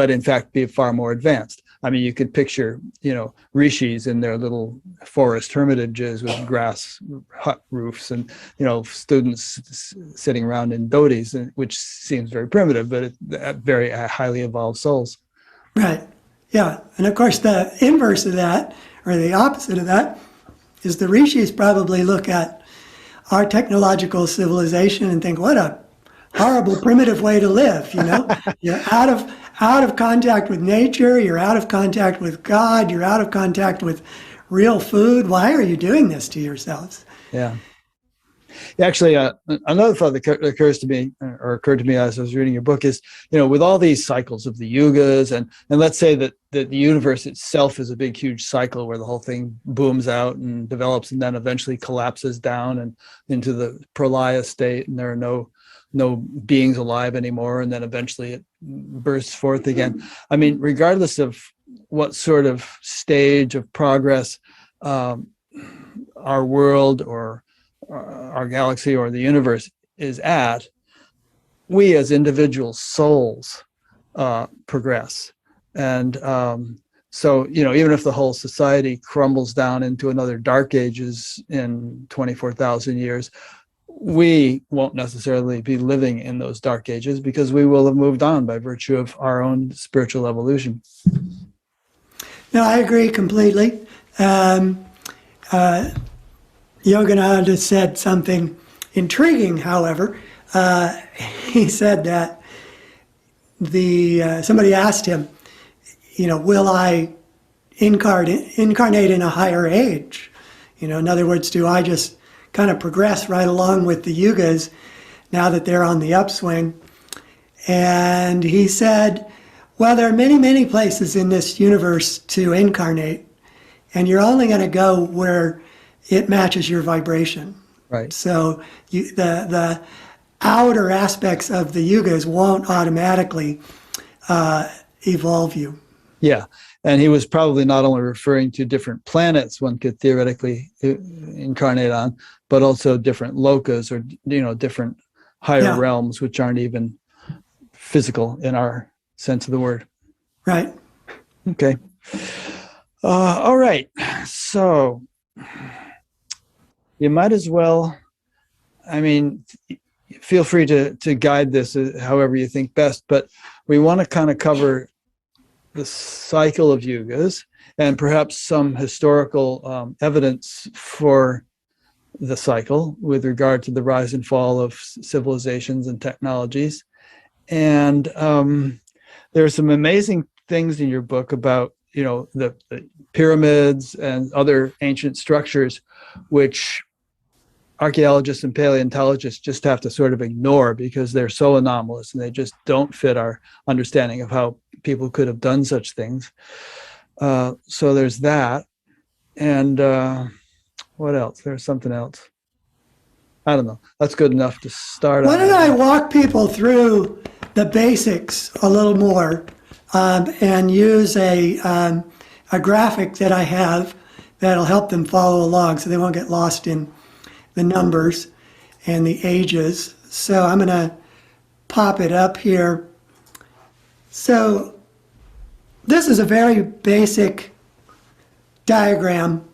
in fact be far more advanced. I mean, you could picture, you know, rishis in their little forest hermitages with grass hut roofs, and, you know, students sitting around in dhotis, which seems very primitive, but very highly evolved souls. Right. Yeah. And of course, the inverse of that, or the opposite of that, is the rishis probably look at our technological civilization and think, what a horrible primitive way to live. You know, you're out of contact with nature, you're out of contact with God, you're out of contact with real food. Why are you doing this to yourselves? Yeah. Actually, another thought that occurred to me as I was reading your book is, you know, with all these cycles of the yugas, and let's say that the universe itself is a big, huge cycle where the whole thing booms out and develops and then eventually collapses down and into the pralaya state, and there are no beings alive anymore, and then eventually it bursts forth again. I mean, regardless of what sort of stage of progress our world or our galaxy or the universe is at, we as individual souls progress. And so, you know, even if the whole society crumbles down into another dark ages in 24,000 years, we won't necessarily be living in those dark ages because we will have moved on by virtue of our own spiritual evolution. No, I agree completely. Yogananda said something intriguing, however. He said that somebody asked him, you know, will I incarnate in a higher age? You know, in other words, do I just kind of progress right along with the yugas now that they're on the upswing? And he said, well, there are many, many places in this universe to incarnate, and you're only going to go where it matches your vibration. Right. So the outer aspects of the yugas won't automatically evolve you. Yeah. And he was probably not only referring to different planets one could theoretically incarnate on, but also different lokas, or, you know, different higher realms, which aren't even physical in our sense of the word. Right. Okay. All right. So you might as well, I mean, feel free to guide this however you think best, but we want to kind of cover the cycle of yugas and perhaps some historical evidence for the cycle with regard to the rise and fall of civilizations and technologies. And there are some amazing things in your book about, you know, the pyramids and other ancient structures, which archaeologists and paleontologists just have to sort of ignore because they're so anomalous and they just don't fit our understanding of how people could have done such things. So there's that. And what else? There's something else. I don't know. That's good enough to start. Why don't I walk people through the basics a little more and use a graphic that I have that'll help them follow along so they won't get lost in the numbers and the ages. So I'm going to pop it up here. So this is a very basic diagram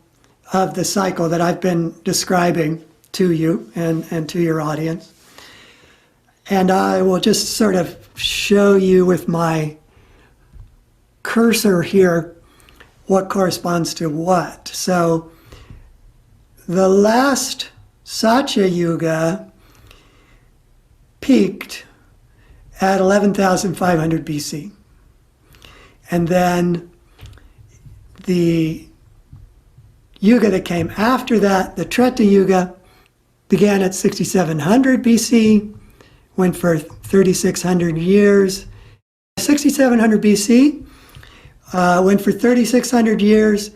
of the cycle that I've been describing to you and to your audience. And I will just sort of show you with my cursor here what corresponds to what. So the last Satya Yuga peaked at 11,500 BC. And then the Yuga that came after that, the Treta Yuga, began at 6,700 BC, went for 3,600 years. 6,700 BC went for 3,600 years.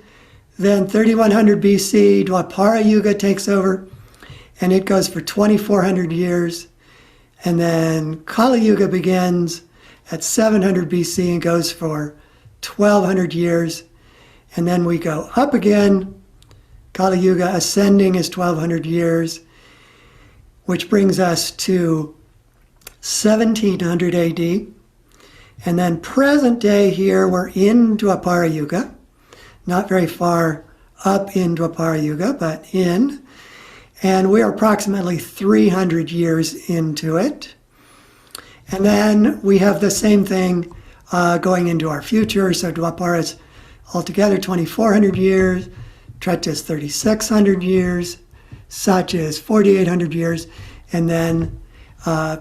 Then 3,100 BC, Dwapara Yuga takes over, and it goes for 2,400 years. And then Kali Yuga begins at 700 BC and goes for 1,200 years. And then we go up again. Kali Yuga ascending is 1,200 years, which brings us to 1700 AD. And then present day here, we're in Dwapara Yuga. Not very far up in Dwapara Yuga, but in. And we're approximately 300 years into it. And then we have the same thing going into our future. So Dwapara is altogether 2,400 years. Treta is 3,600 years. Satya is 4,800 years. And then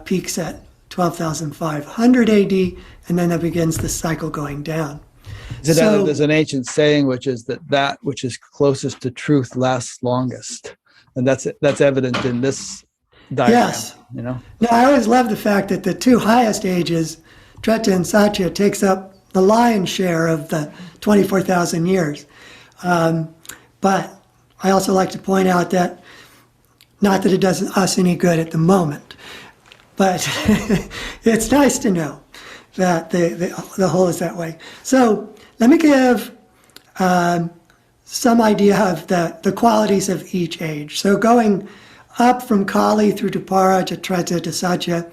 peaks at 12,500 AD. And then that begins the cycle going down. There's an ancient saying, which is that which is closest to truth lasts longest. And that's evident in this diagram. Yes. You know? Now, I always love the fact that the two highest ages, Treta and Satya, takes up the lion's share of the 24,000 years. But I also like to point out that, not that it does us any good at the moment, but it's nice to know that the whole is that way. So let me give some idea of the qualities of each age. So going up from Kali through Dwapara to Treta to Satya,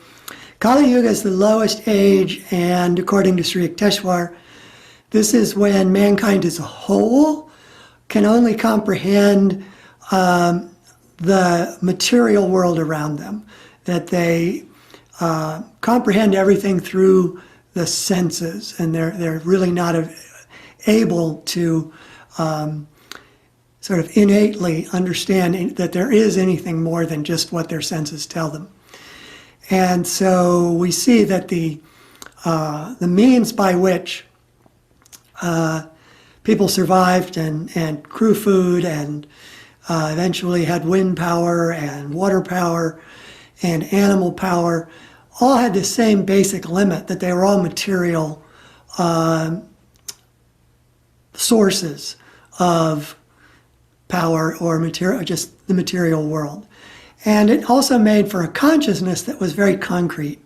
Kali Yuga is the lowest age, and according to Sri Yukteswar, this is when mankind as a whole can only comprehend the material world around them, that they comprehend everything through the senses, and they're really not able to sort of innately understand that there is anything more than just what their senses tell them. And so we see that the means by which people survived and grew food and eventually had wind power and water power and animal power all had the same basic limit, that they were all material sources of power or material, just the material world. And it also made for a consciousness that was very concrete.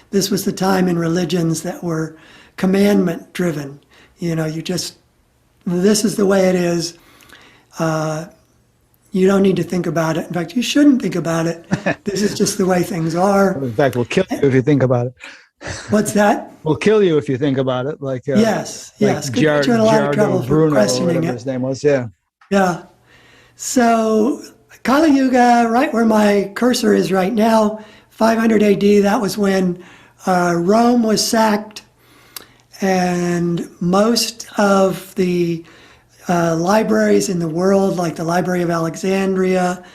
This was the time in religions that were commandment driven. You know, this is the way it is. You don't need to think about it. In fact, you shouldn't think about it. This is just the way things are. In fact, we'll kill you if you think about it. What's that? We'll kill you if you think about it. Like yes. Could put you in a lot of trouble for Bruno, questioning it. His name was, yeah. Yeah. So Kali Yuga, right where my cursor is right now, 500 AD, that was when Rome was sacked, and most of the libraries in the world, like the Library of Alexandria,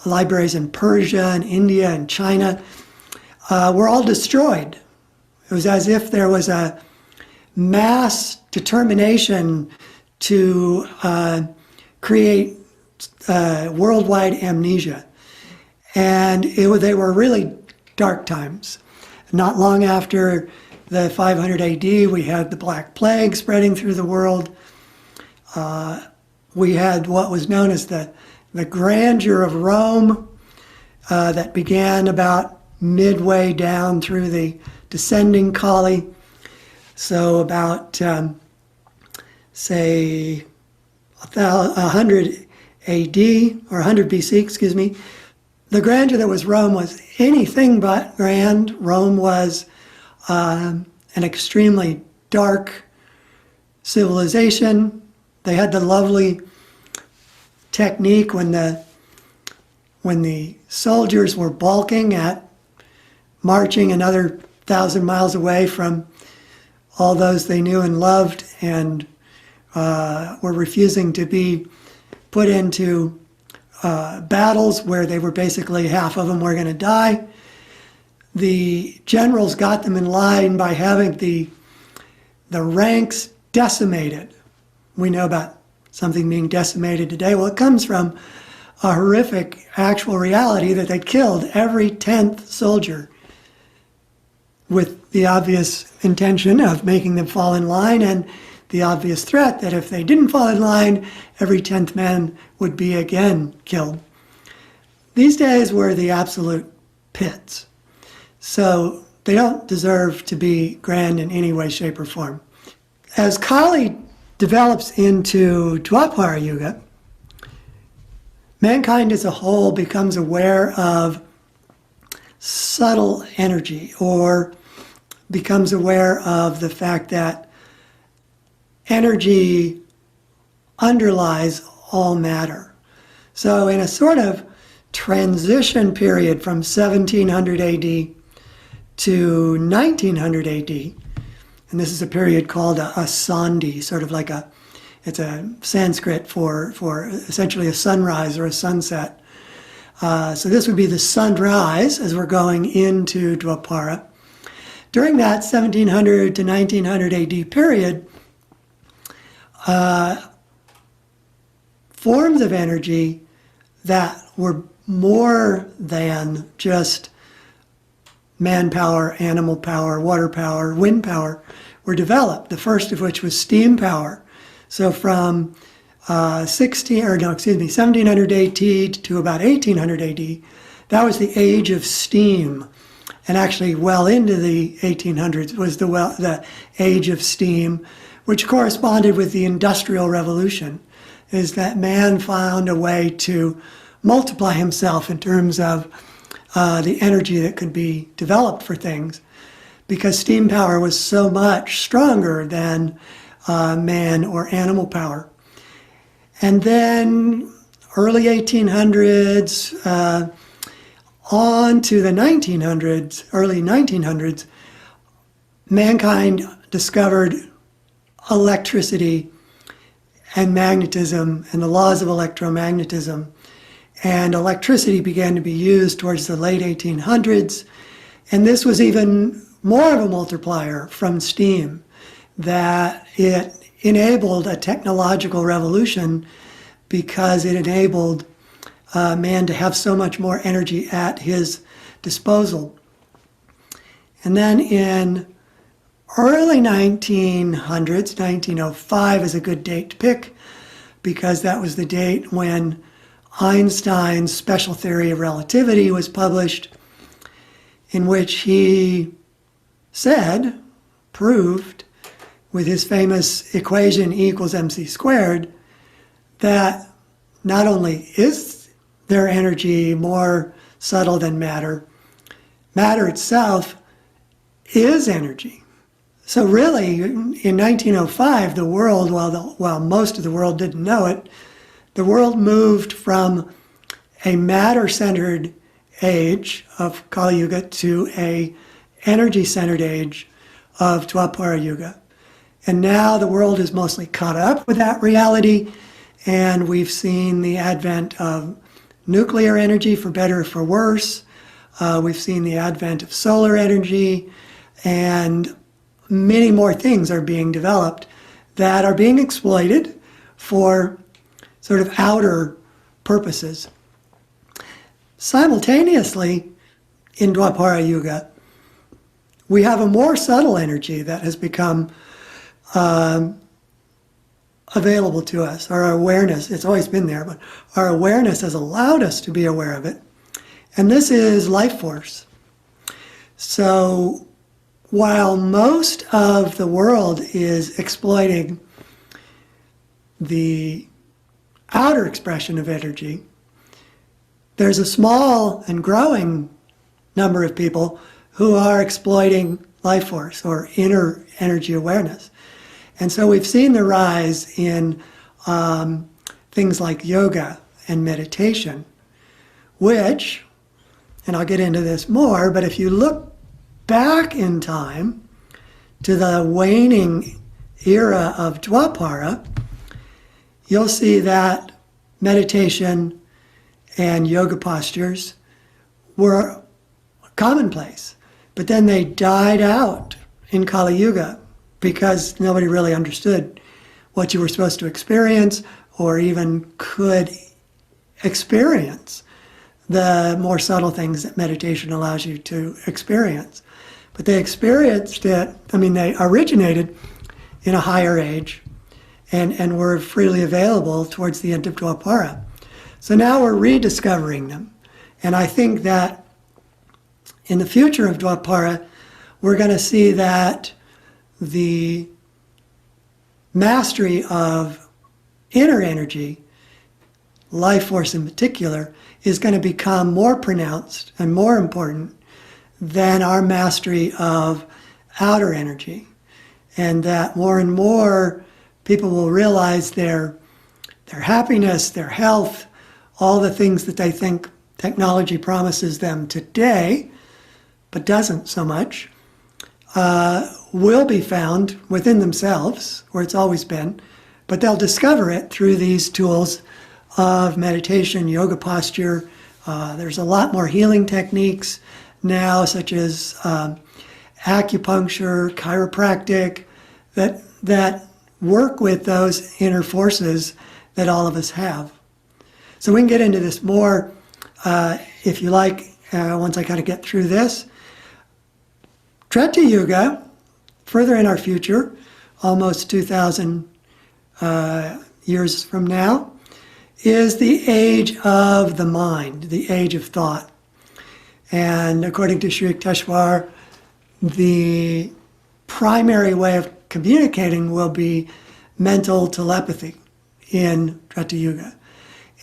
libraries in Persia and India and China, were all destroyed. It was as if there was a mass determination to create worldwide amnesia. And they were really dark times. Not long after the 500 AD, we had the Black Plague spreading through the world. We had what was known as the grandeur of Rome that began about midway down through the descending Colli. So about, say, 100 AD, or 100 BC, excuse me. The grandeur that was Rome was anything but grand. Rome was an extremely dark civilization. They had the lovely technique when the soldiers were balking at marching another 1,000 miles away from all those they knew and loved, and were refusing to be put into battles where they were basically, half of them were going to die. The generals got them in line by having the ranks decimated. We know about something being decimated today. Well, it comes from a horrific actual reality that they killed every 10th soldier with the obvious intention of making them fall in line, and the obvious threat that if they didn't fall in line, every 10th man would be again killed. These days were the absolute pits. So they don't deserve to be grand in any way, shape, or form. As Kali develops into Dwapara Yuga, mankind as a whole becomes aware of subtle energy, or becomes aware of the fact that energy underlies all matter. So in a sort of transition period from 1700 AD to 1900 AD, and this is a period called a Sandhi, sort of like it's a Sanskrit for essentially a sunrise or a sunset. So this would be the sunrise as we're going into Dwapara. During that 1700 to 1900 AD period, forms of energy that were more than just manpower, animal power, water power, wind power were developed. The first of which was steam power. So from 1700 AD to about 1800 AD, that was the age of steam. And actually well into the 1800s was the age of steam, which corresponded with the Industrial Revolution, is that man found a way to multiply himself in terms of the energy that could be developed for things, because steam power was so much stronger than man or animal power. And then early 1800s on to the 1900s, early 1900s, mankind discovered electricity and magnetism and the laws of electromagnetism. And electricity began to be used towards the late 1800s. And this was even more of a multiplier from steam, that it enabled a technological revolution because it enabled man to have so much more energy at his disposal. And then in early 1900s, 1905 is a good date to pick, because that was the date when Einstein's special theory of relativity was published, in which he proved with his famous equation E equals mc squared, that not only is their energy more subtle than matter, matter itself is energy. So really, in 1905, the world, while most of the world didn't know it, the world moved from a matter-centered age of Kali Yuga to a energy-centered age of Dwapara Yuga. And now the world is mostly caught up with that reality, and we've seen the advent of nuclear energy, for better or for worse. We've seen the advent of solar energy, and many more things are being developed that are being exploited for sort of outer purposes. Simultaneously, in Dwapara Yuga, we have a more subtle energy that has become available to us. Our awareness, it's always been there, but our awareness has allowed us to be aware of it. And this is life force. So while most of the world is exploiting the outer expression of energy, there's a small and growing number of people who are exploiting life force or inner energy awareness. And so we've seen the rise in things like yoga and meditation, which, and I'll get into this more, but if you look back in time to the waning era of Dwapara, you'll see that meditation and yoga postures were commonplace. But then they died out in Kali Yuga because nobody really understood what you were supposed to experience or even could experience the more subtle things that meditation allows you to experience. But they experienced it, they originated in a higher age and were freely available towards the end of Dwapara. So now we're rediscovering them. And I think that in the future of Dwapara, we're going to see that the mastery of inner energy, life force in particular, is going to become more pronounced and more important than our mastery of outer energy. And that more and more people will realize their happiness, their health, all the things that they think technology promises them today, but doesn't so much, will be found within themselves, where it's always been, but they'll discover it through these tools of meditation, yoga posture. There's a lot more healing techniques now, such as acupuncture, chiropractic, that work with those inner forces that all of us have. So we can get into this more if you like, once I kind of get through this. Treta Yuga, further in our future, almost 2,000 years from now, is the age of the mind, the age of thought. And according to Sri Yukteswar, the primary way of communicating will be mental telepathy in Treta Yuga.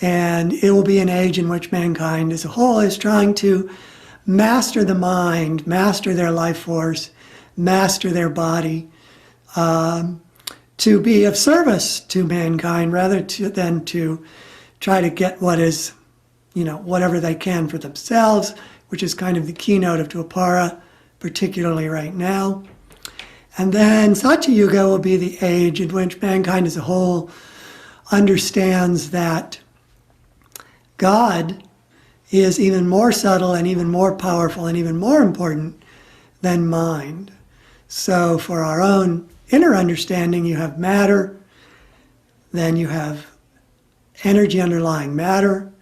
And it will be an age in which mankind as a whole is trying to master the mind, master their life force, master their body, to be of service to mankind rather than to try to get what is, whatever they can for themselves, which is kind of the keynote of Dwapara, particularly right now. And then Satya Yuga will be the age in which mankind as a whole understands that God is even more subtle and even more powerful and even more important than mind. So for our own inner understanding, you have matter, then you have energy underlying matter,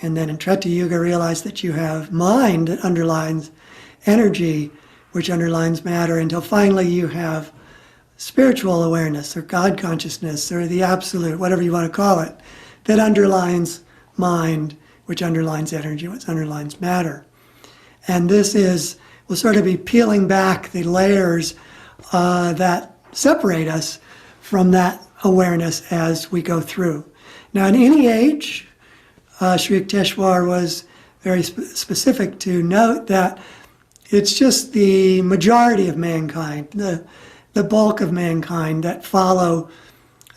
and then in Treta Yuga realize that you have mind that underlines energy, which underlines matter, until finally you have spiritual awareness or God consciousness or the absolute, whatever you want to call it, that underlines mind, which underlines energy, which underlines matter. And this will sort of be peeling back the layers that separate us from that awareness as we go through. Now, in any age, Sri Yukteswar was very specific to note that it's just the majority of mankind, the bulk of mankind that follow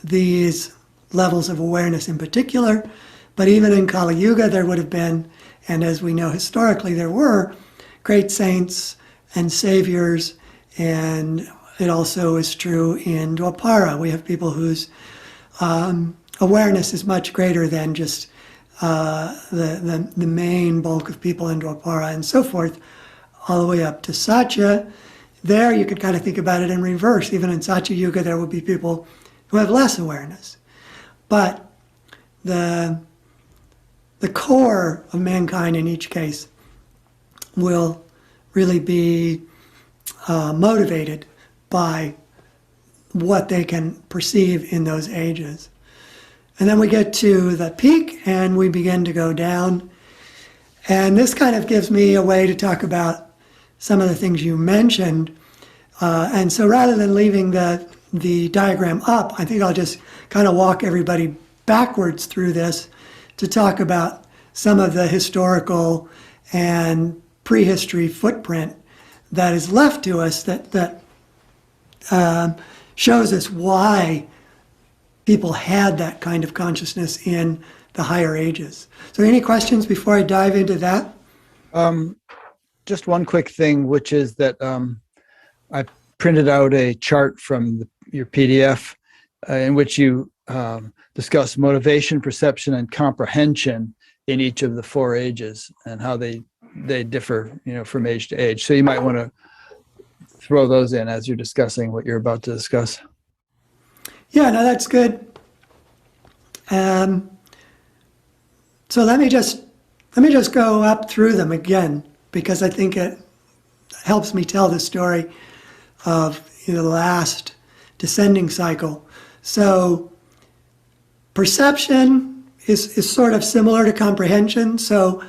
these levels of awareness in particular. But even in Kali Yuga, there would have been, and as we know historically, there were great saints and saviors, and it also is true in Dwapara. We have people whose awareness is much greater than just the main bulk of people in Dwapara and so forth, all the way up to Satya. There you could kind of think about it in reverse. Even in Satya Yuga, there will be people who have less awareness. But the the core of mankind in each case will really be motivated by what they can perceive in those ages. And then we get to the peak and we begin to go down. And this kind of gives me a way to talk about some of the things you mentioned. And so rather than leaving the diagram up, I think I'll just kind of walk everybody backwards through this to talk about some of the historical and prehistory footprint that is left to us that shows us why people had that kind of consciousness in the higher ages. So any questions before I dive into that? Just one quick thing, which is that I printed out a chart from your PDF in which you discuss motivation, perception, and comprehension in each of the 4 ages and how they differ, from age to age. So you might want to throw those in as you're discussing what you're about to discuss. Yeah, no, that's good. So let me just go up through them again, because I think it helps me tell the story of the last descending cycle. So perception is sort of similar to comprehension. So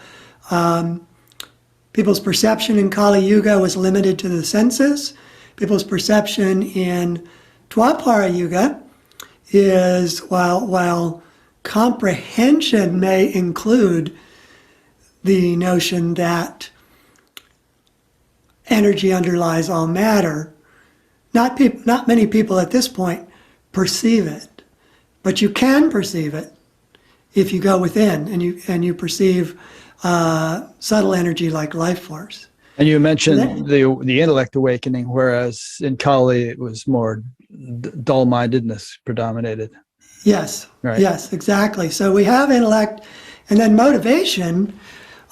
people's perception in Kali Yuga was limited to the senses. People's perception in Dwapara Yuga is, while comprehension may include the notion that energy underlies all matter, not many people at this point perceive it, but you can perceive it if you go within and you perceive subtle energy like life force. And you mentioned the intellect awakening, whereas in Kali it was more dull-mindedness predominated. Yes, right. Yes, exactly. So we have intellect, and then motivation,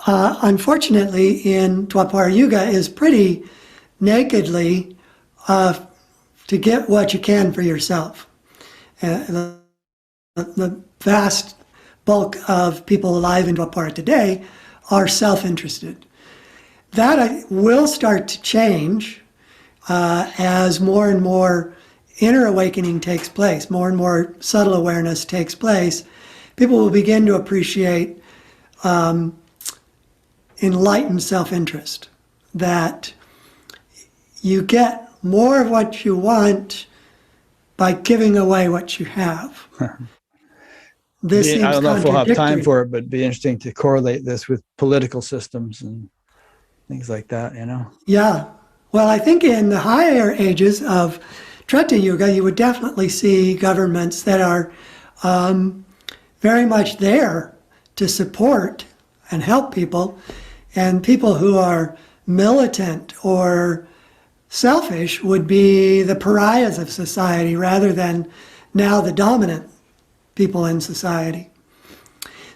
unfortunately, in Dwapara Yuga is pretty nakedly to get what you can for yourself. The vast bulk of people alive in Dwapara today are self-interested. That will start to change as more and more inner awakening takes place, more and more subtle awareness takes place. People will begin to appreciate enlightened self-interest, that you get more of what you want by giving away what you have. This seems I don't know if we'll have time contradictory. for it, but it'd be interesting to correlate this with political systems and things like that, Yeah. Well, I think in the higher ages of Treta Yuga, you would definitely see governments that are very much there to support and help people, and people who are militant or selfish would be the pariahs of society rather than now the dominant people in society.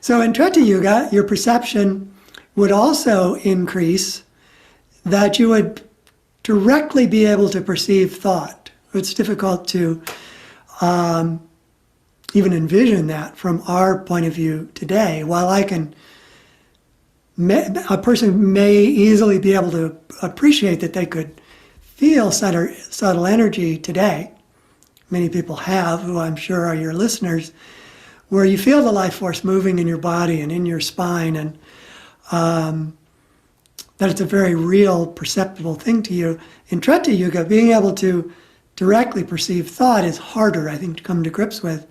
So in Treta Yuga, your perception would also increase, that you would directly be able to perceive thought. It's difficult to even envision that from our point of view today. While a person may easily be able to appreciate that they could feel subtle energy today. Many people have, who I'm sure are your listeners, where you feel the life force moving in your body and in your spine, and that it's a very real, perceptible thing to you. In Treta Yuga, being able to directly perceive thought is harder, I think, to come to grips with.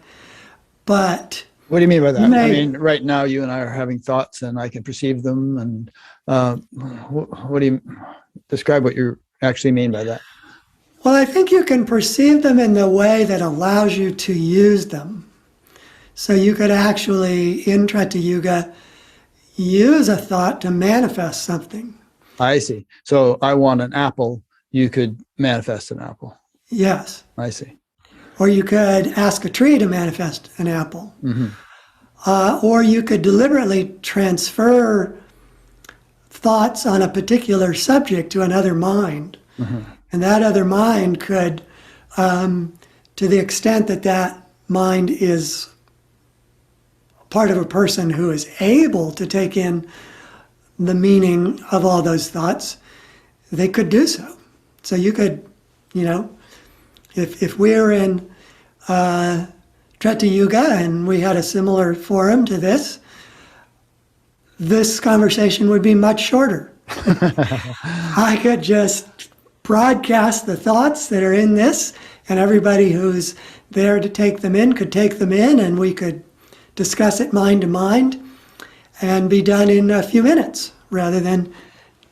But what do you mean by that? I mean, right now you and I are having thoughts and I can perceive them. And what do you describe what you actually mean by that? Well, I think you can perceive them in the way that allows you to use them. So you could actually, in Treta Yuga, use a thought to manifest something. I see. So I want an apple. You could manifest an apple. Yes. I see. Or you could ask a tree to manifest an apple. Mm-hmm. Or you could deliberately transfer thoughts on a particular subject to another mind. Mm-hmm. And that other mind could, to the extent that that mind is part of a person who is able to take in the meaning of all those thoughts, they could do so. So you could, if we're in Treta Yuga and we had a similar forum to this conversation would be much shorter. I could just broadcast the thoughts that are in this, and everybody who's there to take them in could take them in, and we could discuss it mind to mind and be done in a few minutes rather than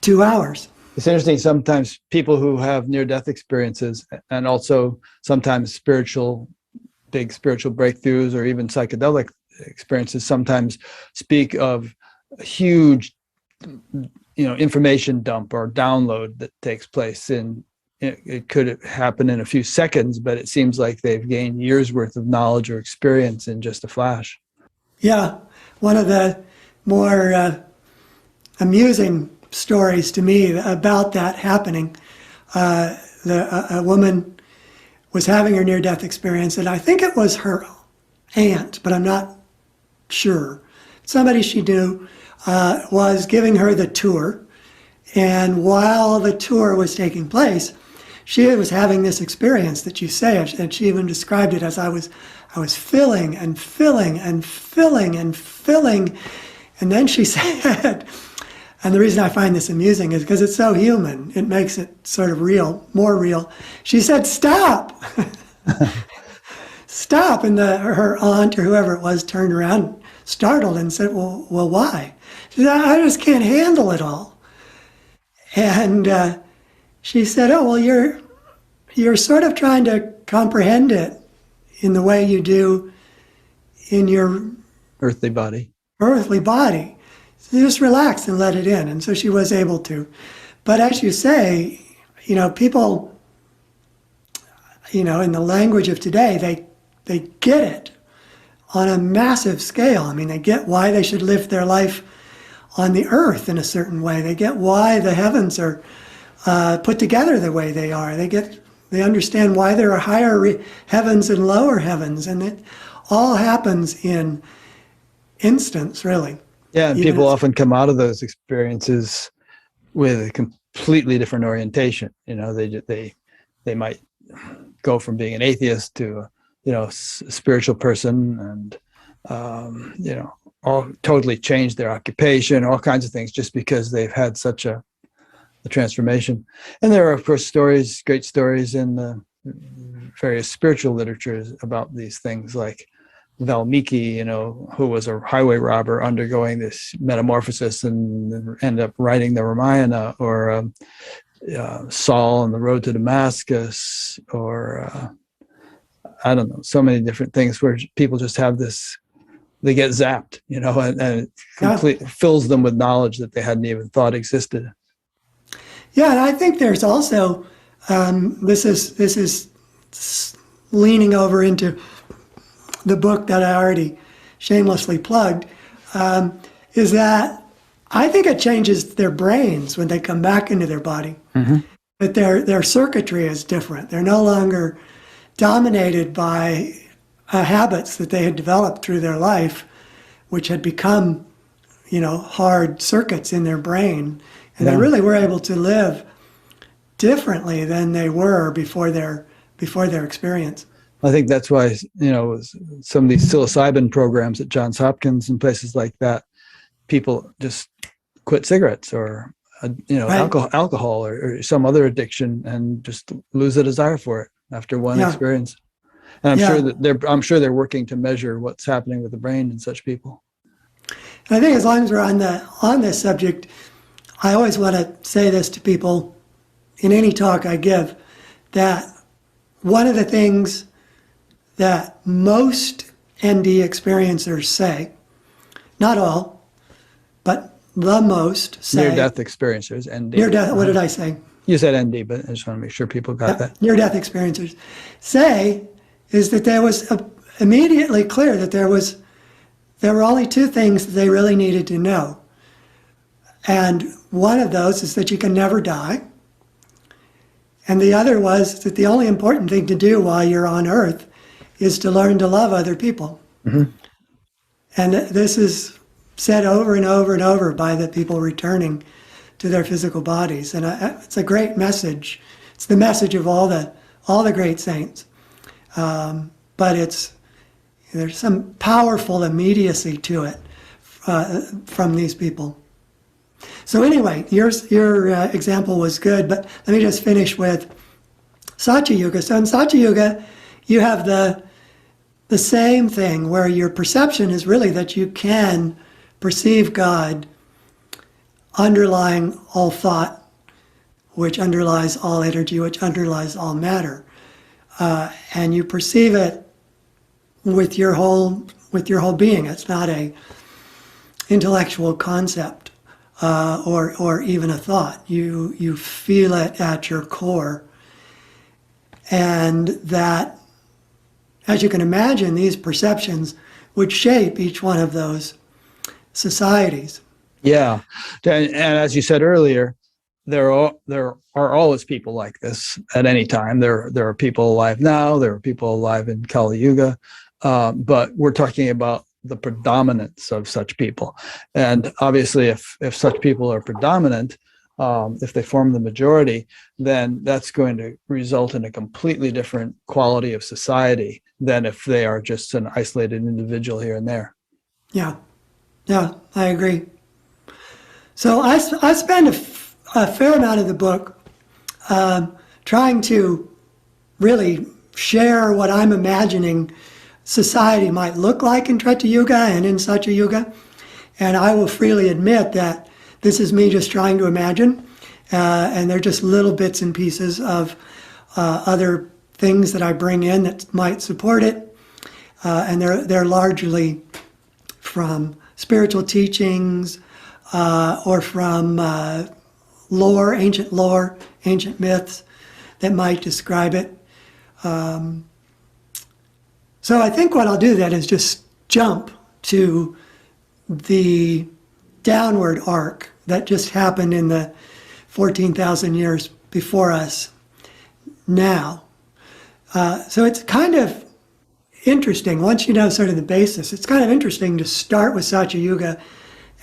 2 hours. It's interesting, sometimes people who have near-death experiences and also sometimes big spiritual breakthroughs or even psychedelic experiences sometimes speak of a huge, information dump or download that takes place it could happen in a few seconds, but it seems like they've gained years worth of knowledge or experience in just a flash. Yeah, one of the more amusing stories to me about that happening, a woman was having her near-death experience, and I think it was her aunt, but I'm not sure. Somebody she knew was giving her the tour, and while the tour was taking place, she was having this experience that you say, and she even described it as I was filling and filling and filling and filling, and then she said, and the reason I find this amusing is because it's so human, it makes it sort of real, more real. She said, "Stop!" Stop, and her aunt or whoever it was turned around, startled, and said, well, why? She said, "I just can't handle it all." And she said, "Oh, well, you're sort of trying to comprehend it in the way you do in your Earthly body. So just relax and let it in." And so she was able to. But as you say, people, in the language of today, they get it on a massive scale. I mean, they get why they should live their life on the earth in a certain way. They get why the heavens are put together the way they are. They understand why there are higher heavens and lower heavens, and it all happens in instants, really. Yeah, and people often come out of those experiences with a completely different orientation. They might go from being an atheist to a spiritual person, and all totally change their occupation, all kinds of things, just because they've had such a transformation. And there are, of course, great stories in the various spiritual literatures about these things, like Valmiki, who was a highway robber undergoing this metamorphosis and ended up writing the Ramayana, or Saul on the road to Damascus, or I don't know, so many different things where people just have this, they get zapped, and it fills them with knowledge that they hadn't even thought existed. Yeah, and I think there's also, this is leaning over into the book that I already shamelessly plugged, is that I think it changes their brains when they come back into their body. Mm-hmm. That their circuitry is different. They're no longer dominated by habits that they had developed through their life, which had become, hard circuits in their brain. And they really were able to live differently than they were before their experience. I think that's why, some of these psilocybin programs at Johns Hopkins and places like that, people just quit cigarettes or, right. alcohol or some other addiction, and just lose a desire for it after one experience. And I'm sure they're working to measure what's happening with the brain in such people. And I think as long as we're on this subject, I always want to say this to people in any talk I give, that one of the things that most ND experiencers say, not all, but the most say. Near-death experiencers, ND. Near-death, what did I say? You said ND, but I just want to make sure people got that. Near-death experiencers say is that there was immediately clear that there were only two things that they really needed to know. And one of those is that you can never die. And the other was that the only important thing to do while you're on Earth is to learn to love other people. Mm-hmm. And this is said over and over and over by the people returning to their physical bodies. And it's a great message. It's the message of all the great saints. But there's some powerful immediacy to it from these people. So anyway, your example was good, but let me just finish with Satya Yuga. So in Satya Yuga, you have the same thing where your perception is really that you can perceive God underlying all thought, which underlies all energy, which underlies all matter. And you perceive it with your whole being. It's not a intellectual concept or even a thought. You feel it at your core. And that, as you can imagine, these perceptions would shape each one of those societies. Yeah. And as you said earlier, there are always people like this at any time. There are people alive now. There are people alive in Kali Yuga. But we're talking about the predominance of such people. And obviously, if such people are predominant, if they form the majority, then that's going to result in a completely different quality of society than if they are just an isolated individual here and there. Yeah, I agree. So I spend a fair amount of the book trying to really share what I'm imagining society might look like in Treta Yuga and in Satya Yuga. And I will freely admit that this is me just trying to imagine, and they're just little bits and pieces of other things that I bring in that might support it. And they're largely from spiritual teachings or from lore, ancient myths that might describe it. So I think what I'll do then is just jump to the downward arc that just happened in the 14,000 years before us now. So it's kind of interesting, once you know sort of the basis, it's kind of interesting to start with Satya Yuga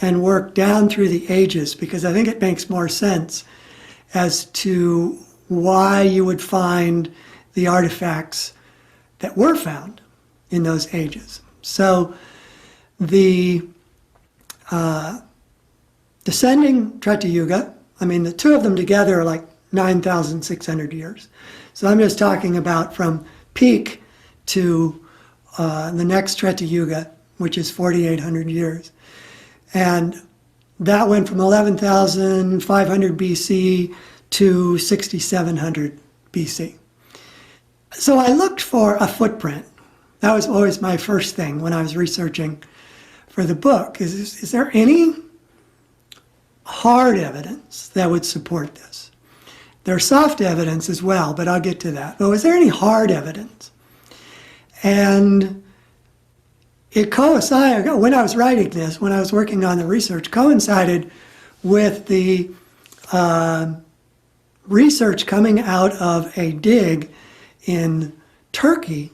and work down through the ages, because I think it makes more sense as to why you would find the artifacts that were found in those ages. So the descending Treta Yuga, I mean, the two of them together are like 9,600 years. So I'm just talking about from peak to the next Treta Yuga, which is 4,800 years. And that went from 11,500 BC to 6,700 BC. So I looked for a footprint. That was always my first thing when I was researching for the book. Is there any hard evidence that would support this? There's soft evidence as well, but I'll get to that. But was there any hard evidence? And it coincided, when I was writing this, when I was working on the research, coincided with the research coming out of a dig in Turkey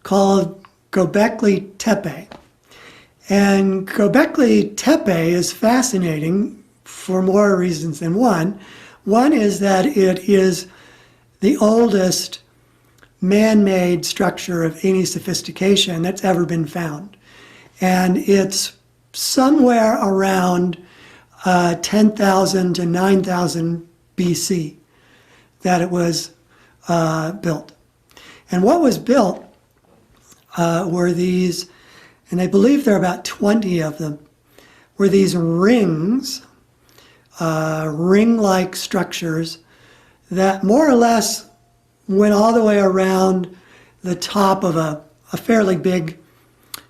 called Göbekli Tepe. And Göbekli Tepe is fascinating for more reasons than one. One is that it is the oldest man-made structure of any sophistication that's ever been found. And it's somewhere around 10,000 to 9,000 BC that it was built. And what was built were these, and I believe there are about 20 of them, were these rings, ring-like structures that more or less went all the way around the top of a fairly big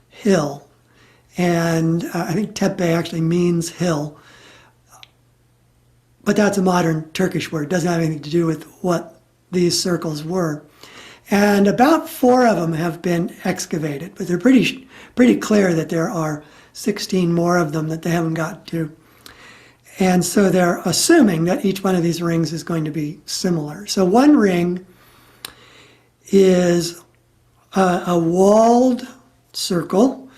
hill. And I think Tepe actually means hill. But that's a modern Turkish word. It doesn't have anything to do with what these circles were. And about 4 of them have been excavated, but they're pretty clear that there are 16 more of them that they haven't got to. And so they're assuming that each one of these rings is going to be similar. So one ring is a walled circle,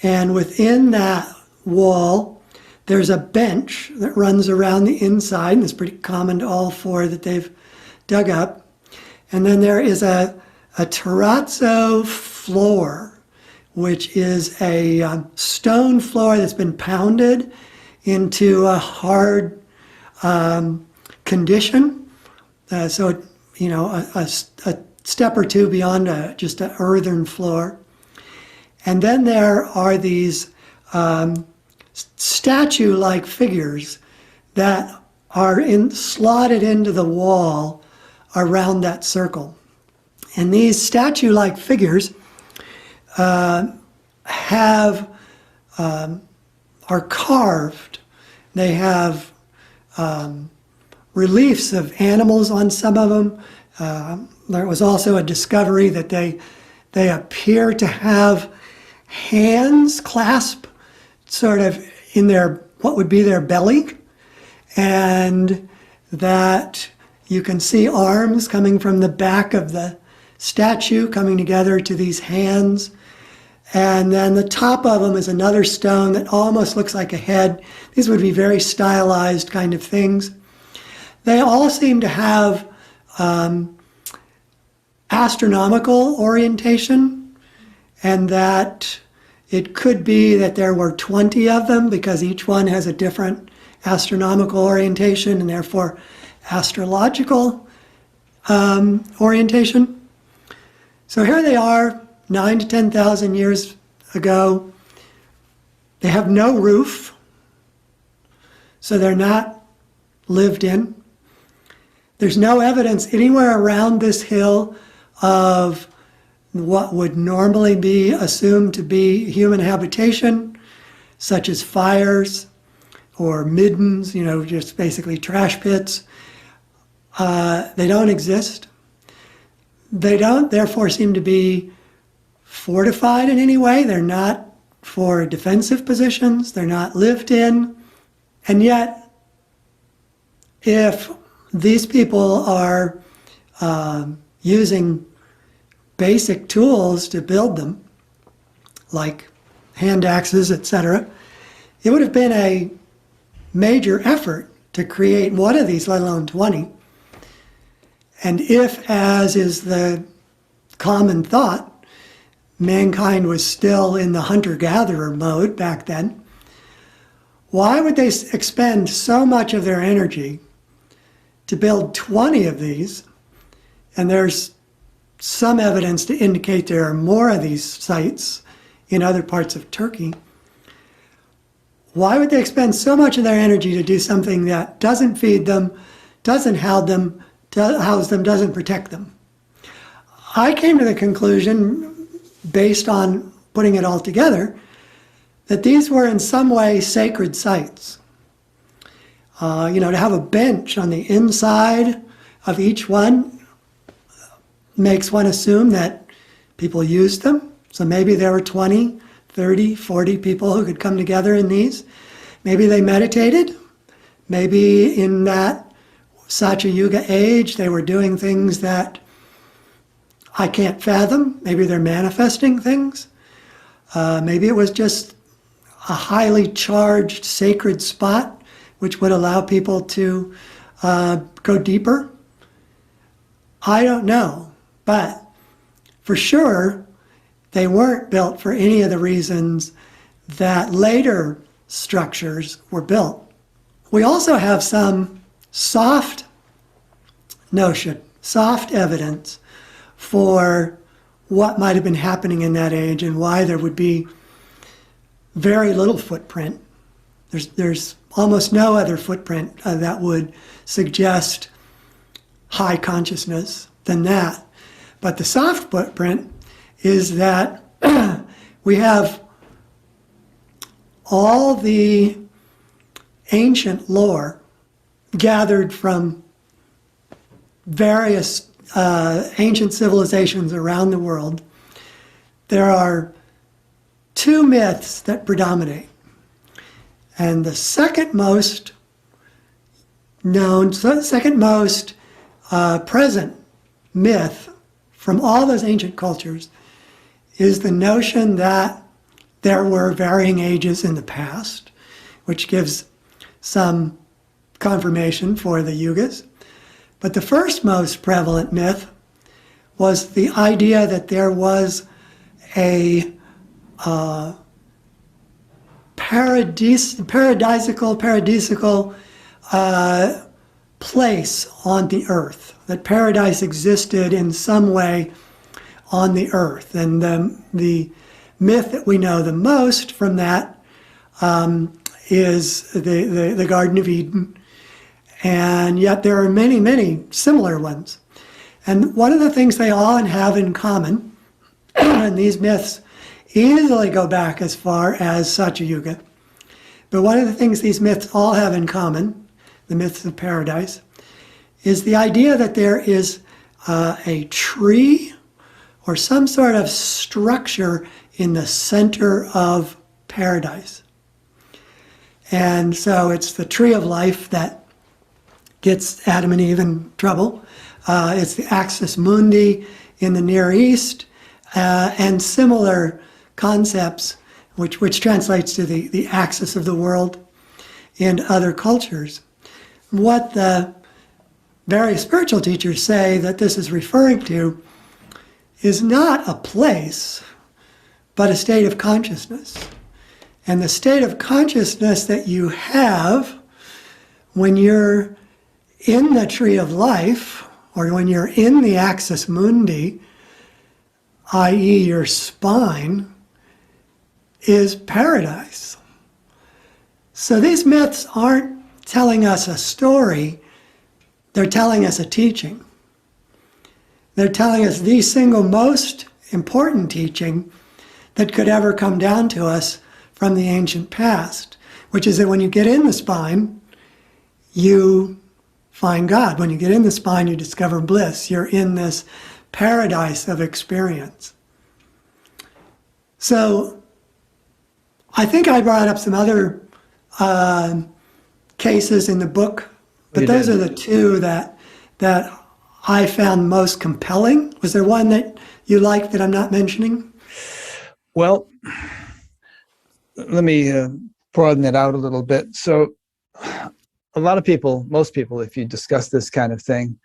And within that wall, there's a bench that runs around the inside, and it's pretty common to all four that they've dug up. And then there is a terrazzo floor, which is a stone floor that's been pounded into a hard condition. So, you know, a step or two beyond just an earthen floor. And then there are these statue-like figures that are slotted into the wall around that circle. And these statue-like figures are carved. They have reliefs of animals on some of them. There was also a discovery that they appear to have hands clasped sort of in their, what would be their belly, and that you can see arms coming from the back of the statue coming together to these hands. And then the top of them is another stone that almost looks like a head. These would be very stylized kind of things. They all seem to have astronomical orientation, and that it could be that there were 20 of them because each one has a different astronomical orientation and therefore astrological orientation. So here they are, 9,000 to 10,000 years ago. They have no roof, so they're not lived in. There's no evidence anywhere around this hill of what would normally be assumed to be human habitation, such as fires or middens, you know, just basically trash pits. They don't exist. They don't, therefore, seem to be fortified in any way. They're not for defensive positions. They're not lived in. And yet, if these people are using basic tools to build them, like hand axes, etc., it would have been a major effort to create one of these, let alone 20. And if, as is the common thought, mankind was still in the hunter-gatherer mode back then, why would they expend so much of their energy to build 20 of these? And there's some evidence to indicate there are more of these sites in other parts of Turkey. Why would they expend so much of their energy to do something that doesn't feed them, doesn't house them, doesn't protect them? I came to the conclusion, based on putting it all together, that these were in some way sacred sites. You know, to have a bench on the inside of each one makes one assume that people used them. So maybe there were 20, 30, 40 people who could come together in these. Maybe they meditated. Maybe in that Satya Yuga age, they were doing things that I can't fathom. Maybe they're manifesting things. Maybe it was just a highly charged sacred spot, which would allow people to go deeper. I don't know. But for sure, they weren't built for any of the reasons that later structures were built. We also have some soft notion, soft evidence for what might have been happening in that age and why there would be very little footprint. There's almost no other footprint that would suggest high consciousness than that. But the soft footprint is that we have all the ancient lore gathered from various ancient civilizations around the world. There are two myths that predominate. And the second most known, present myth from all those ancient cultures is the notion that there were varying ages in the past, which gives some confirmation for the yugas. But the first most prevalent myth was the idea that there was a paradisical place on the earth, that paradise existed in some way on the earth. And the myth that we know the most from that is the Garden of Eden. And yet there are many, many similar ones. And one of the things they all have in common, and these myths easily go back as far as Satyayuga, but one of the things these myths all have in common, the myths of paradise, is the idea that there is a tree or some sort of structure in the center of paradise. And so it's the tree of life that gets Adam and Eve in trouble. It's the Axis Mundi in the Near East, and similar concepts, which translates to the axis of the world in other cultures. What the various spiritual teachers say that this is referring to is not a place, but a state of consciousness. And the state of consciousness that you have when you're in the tree of life, or when you're in the axis mundi, i.e. your spine, is paradise. So these myths aren't telling us a story, they're telling us a teaching. They're telling us the single most important teaching that could ever come down to us from the ancient past, which is that when you get in the spine, you find God. When you get in the spine, you discover bliss. You're in this paradise of experience. So I think I brought up some other cases in the book, but those are the two that I found most compelling. Was there one that you liked that I'm not mentioning? Well, let me broaden it out a little bit. So a lot of people, most people, if you discuss this kind of thing,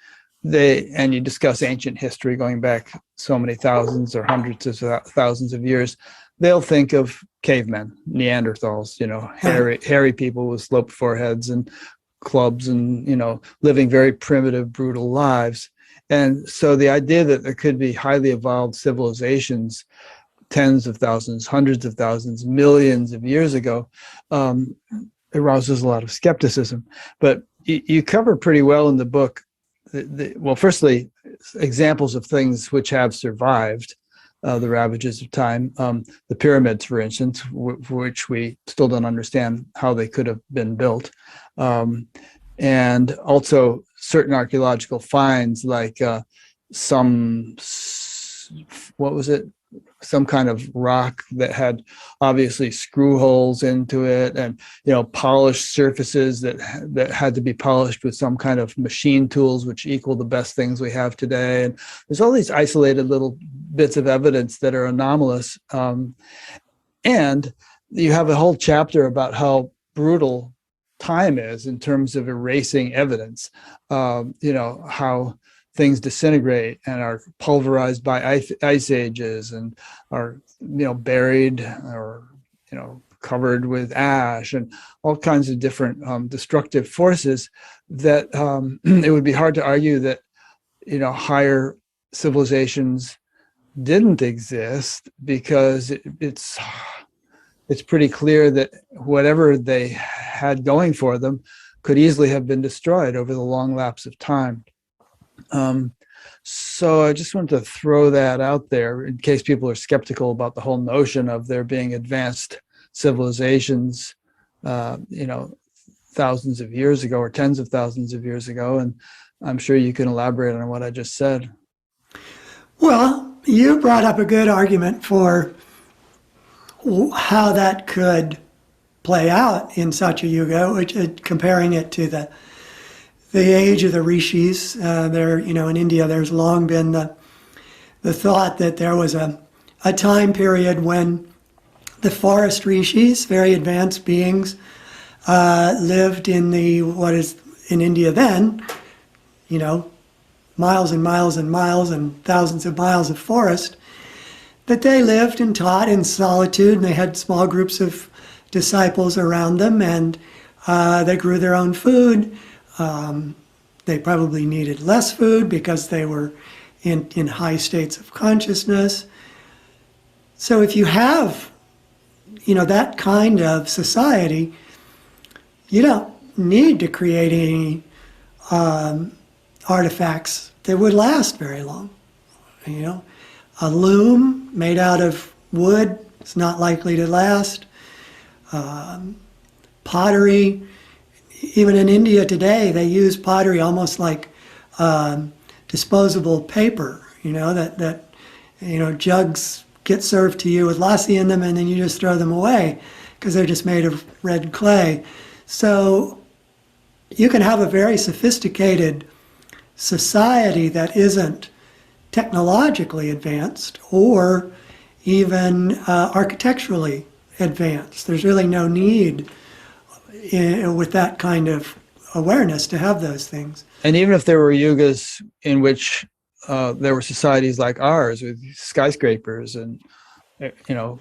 and you discuss ancient history going back so many thousands or hundreds of thousands of years, they'll think of cavemen, Neanderthals, hairy people with sloped foreheads and clubs and, living very primitive, brutal lives. And so the idea that there could be highly evolved civilizations tens of thousands, hundreds of thousands, millions of years ago arouses a lot of skepticism. But you cover pretty well in the book, well, firstly, examples of things which have survived the ravages of time. The pyramids, for instance, for which we still don't understand how they could have been built. And also certain archaeological finds like some kind of rock that had obviously screw holes into it, and polished surfaces that had to be polished with some kind of machine tools which equal the best things we have today. And there's all these isolated little bits of evidence that are anomalous, and you have a whole chapter about how brutal time is in terms of erasing evidence. How things disintegrate and are pulverized by ice ages and are, buried or, covered with ash and all kinds of different destructive forces that it would be hard to argue that, higher civilizations didn't exist, because it's pretty clear that whatever they had going for them could easily have been destroyed over the long lapse of time. So I just wanted to throw that out there in case people are skeptical about the whole notion of there being advanced civilizations, thousands of years ago or tens of thousands of years ago. And I'm sure you can elaborate on what I just said. Well, you brought up a good argument for how that could play out in Satyayuga, which comparing it to the age of the rishis. There, in India, there's long been the thought that there was a time period when The forest rishis, very advanced beings, lived in what is in India then, miles and miles and miles and thousands of miles of forest, that they lived and taught in solitude, and they had small groups of disciples around them, and they grew their own food. They probably needed less food because they were in high states of consciousness. So if you have, that kind of society, you don't need to create any artifacts that would last very long. A loom made out of wood is not likely to last. Pottery, even in India today, they use pottery almost like disposable paper. Jugs get served to you with lassi in them, and then you just throw them away because they're just made of red clay. So you can have a very sophisticated society that isn't technologically advanced or even architecturally advanced. There's really no need with that kind of awareness to have those things. And even if there were yugas in which there were societies like ours with skyscrapers and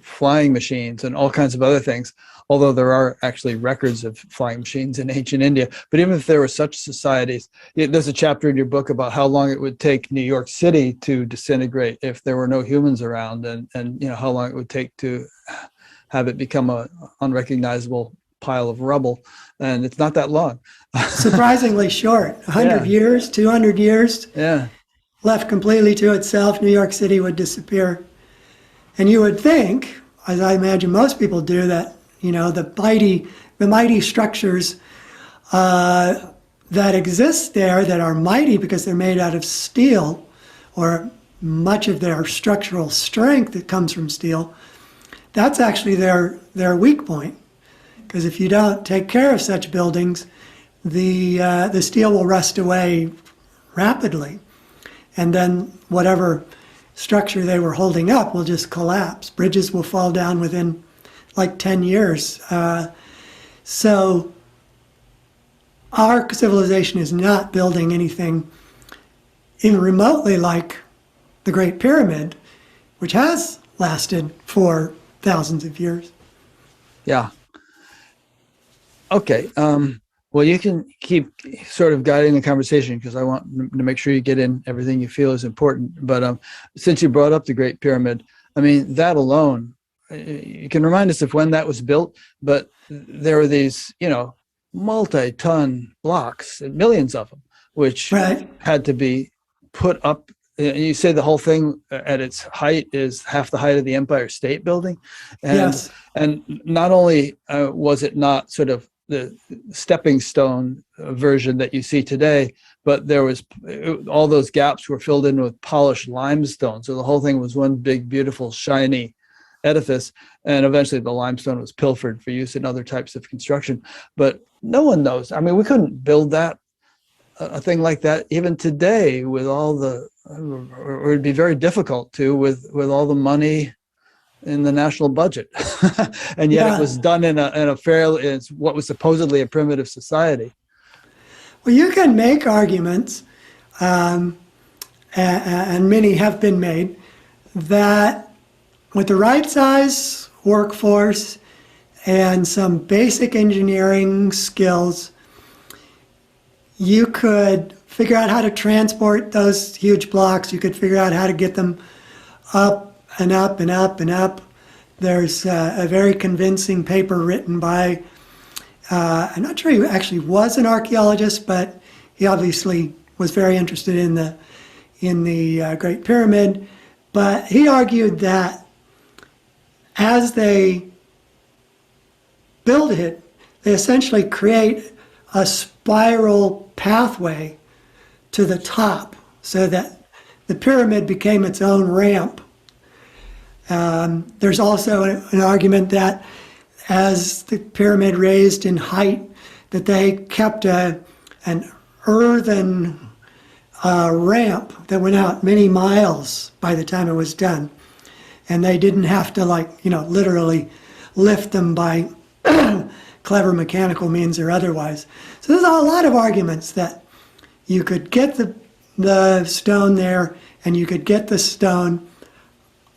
flying machines and all kinds of other things, although there are actually records of flying machines in ancient India. But even if there were such societies, there's a chapter in your book about how long it would take New York City to disintegrate if there were no humans around, and how long it would take to have it become an unrecognizable pile of rubble. And it's not that long. Surprisingly short. 100 years, 200 years. Yeah. Left completely to itself, New York City would disappear. And you would think, as I imagine most people do, that the mighty structures that exist there, that are mighty because they're made out of steel, or much of their structural strength that comes from steel, that's actually their weak point. Because if you don't take care of such buildings, the steel will rust away rapidly, and then whatever structure they were holding up will just collapse. Bridges will fall down within like 10 years. So our civilization is not building anything even remotely like the Great Pyramid, which has lasted for thousands of years. Yeah. Okay. Well, you can keep sort of guiding the conversation because I want to make sure you get in everything you feel is important. But since you brought up the Great Pyramid, I mean, that alone, you can remind us of when that was built, but there were these, multi-ton blocks, millions of them, which had to be put up. You say the whole thing at its height is half the height of the Empire State Building. And, yes. And not only was it not sort of the stepping stone version that you see today, but there was all those gaps were filled in with polished limestone. So the whole thing was one big, beautiful, shiny edifice. And eventually the limestone was pilfered for use in other types of construction. But no one knows. I mean, we couldn't build that, a thing like that, even today with all the, or it'd be very difficult to with all the money in the national budget. And yet it was done in a fairly, it's what was supposedly a primitive society. Well, you can make arguments, and many have been made, that with the right size workforce and some basic engineering skills, you could figure out how to transport those huge blocks. You could figure out how to get them up and up and up and up. There's a very convincing paper written by, I'm not sure he actually was an archaeologist, but he obviously was very interested in the Great Pyramid. But he argued that as they build it, they essentially create a spiral pathway to the top so that the pyramid became its own ramp. There's also an argument that as the pyramid raised in height, that they kept an earthen ramp that went out many miles by the time it was done. And they didn't have to literally lift them by clever mechanical means or otherwise. So there's a lot of arguments that you could get the stone there, and you could get the stone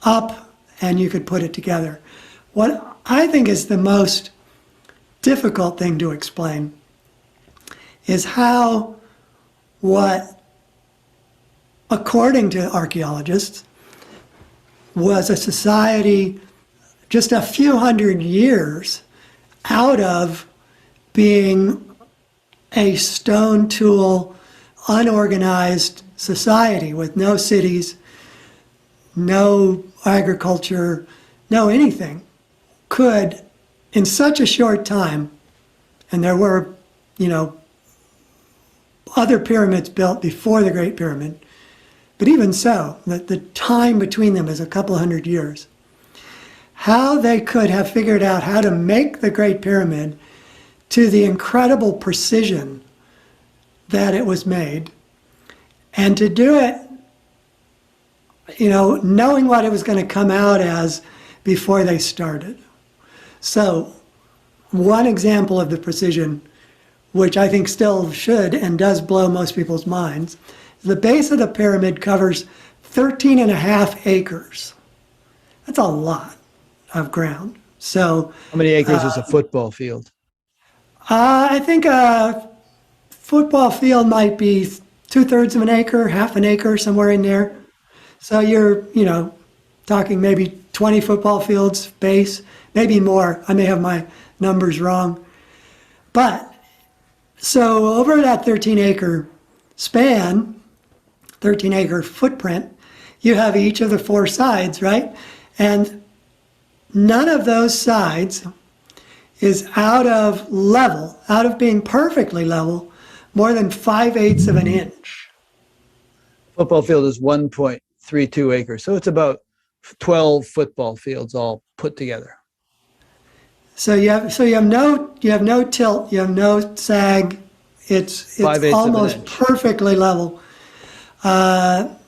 up, and you could put it together. What I think is the most difficult thing to explain is how what, according to archaeologists, was a society just a few hundred years out of being a stone tool, unorganized society with no cities, no agriculture, no anything, could, in such a short time, and there were, other pyramids built before the Great Pyramid, but even so, the time between them is a couple hundred years. How they could have figured out how to make the Great Pyramid to the incredible precision that it was made, and to do it, knowing what it was going to come out as before they started. So, one example of the precision, which I think still should and does blow most people's minds, the base of the pyramid covers 13 and a half acres. That's a lot of ground. So, how many acres is a football field? I think a football field might be 2/3 of an acre, half an acre, somewhere in there. So you're, talking maybe 20 football fields base, maybe more. I may have my numbers wrong. But, so over that 13-acre span, 13-acre footprint, you have each of the four sides, right? And none of those sides is out of level, out of being perfectly level, more than 5/8 of an inch. Football field is 1.32 acres, so it's about 12 football fields all put together. So you have no tilt, you have no sag. It's 5/8 of an almost inch. perfectly level.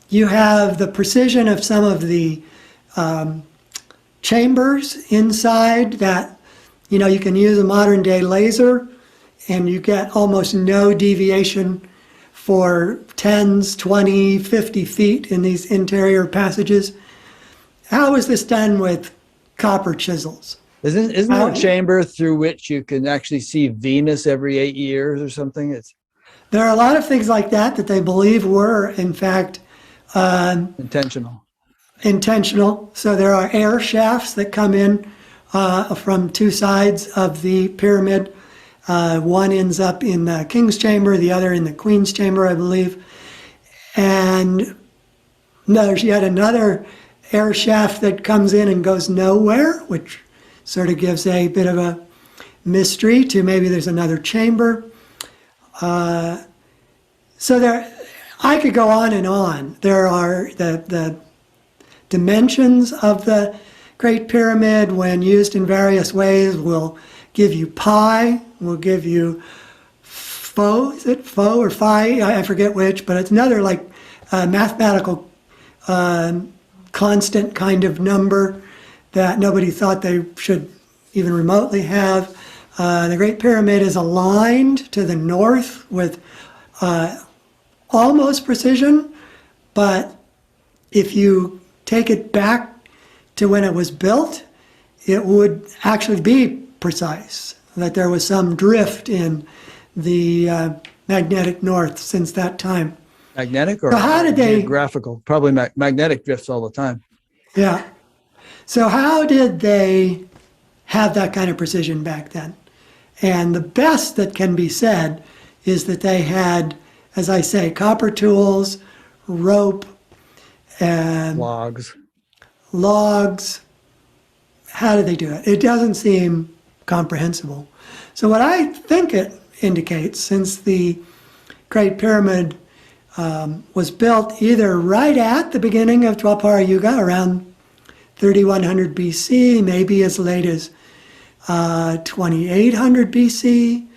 You have the precision of some of the chambers inside that, you can use a modern day laser and you get almost no deviation for 10s, 20, 50 feet in these interior passages. How is this done with copper chisels? Isn't there a chamber through which you can actually see Venus every 8 years or something? There are a lot of things like that they believe were, in fact, intentional. So there are air shafts that come in from two sides of the pyramid. One ends up in the king's chamber, the other in the queen's chamber, I believe. And there's yet another air shaft that comes in and goes nowhere, which sort of gives a bit of a mystery to maybe there's another chamber. So there, I could go on and on. There are the dimensions of the Great Pyramid, when used in various ways, will give you pi, will give you pho, is it pho or phi? I forget which, but it's another mathematical constant kind of number that nobody thought they should even remotely have. The Great Pyramid is aligned to the north with almost precision, but if you take it back to when it was built, it would actually be precise, that there was some drift in the magnetic north since that time. Magnetic or so how did they, geographical? Probably magnetic drifts all the time. Yeah. So how did they have that kind of precision back then? And the best that can be said is that they had, as I say, copper tools, rope, and logs. How did they do it? It doesn't seem comprehensible. So what I think it indicates, since the Great Pyramid was built either right at the beginning of Dwapara Yuga, around 3100 BC, maybe as late as 2800 BC.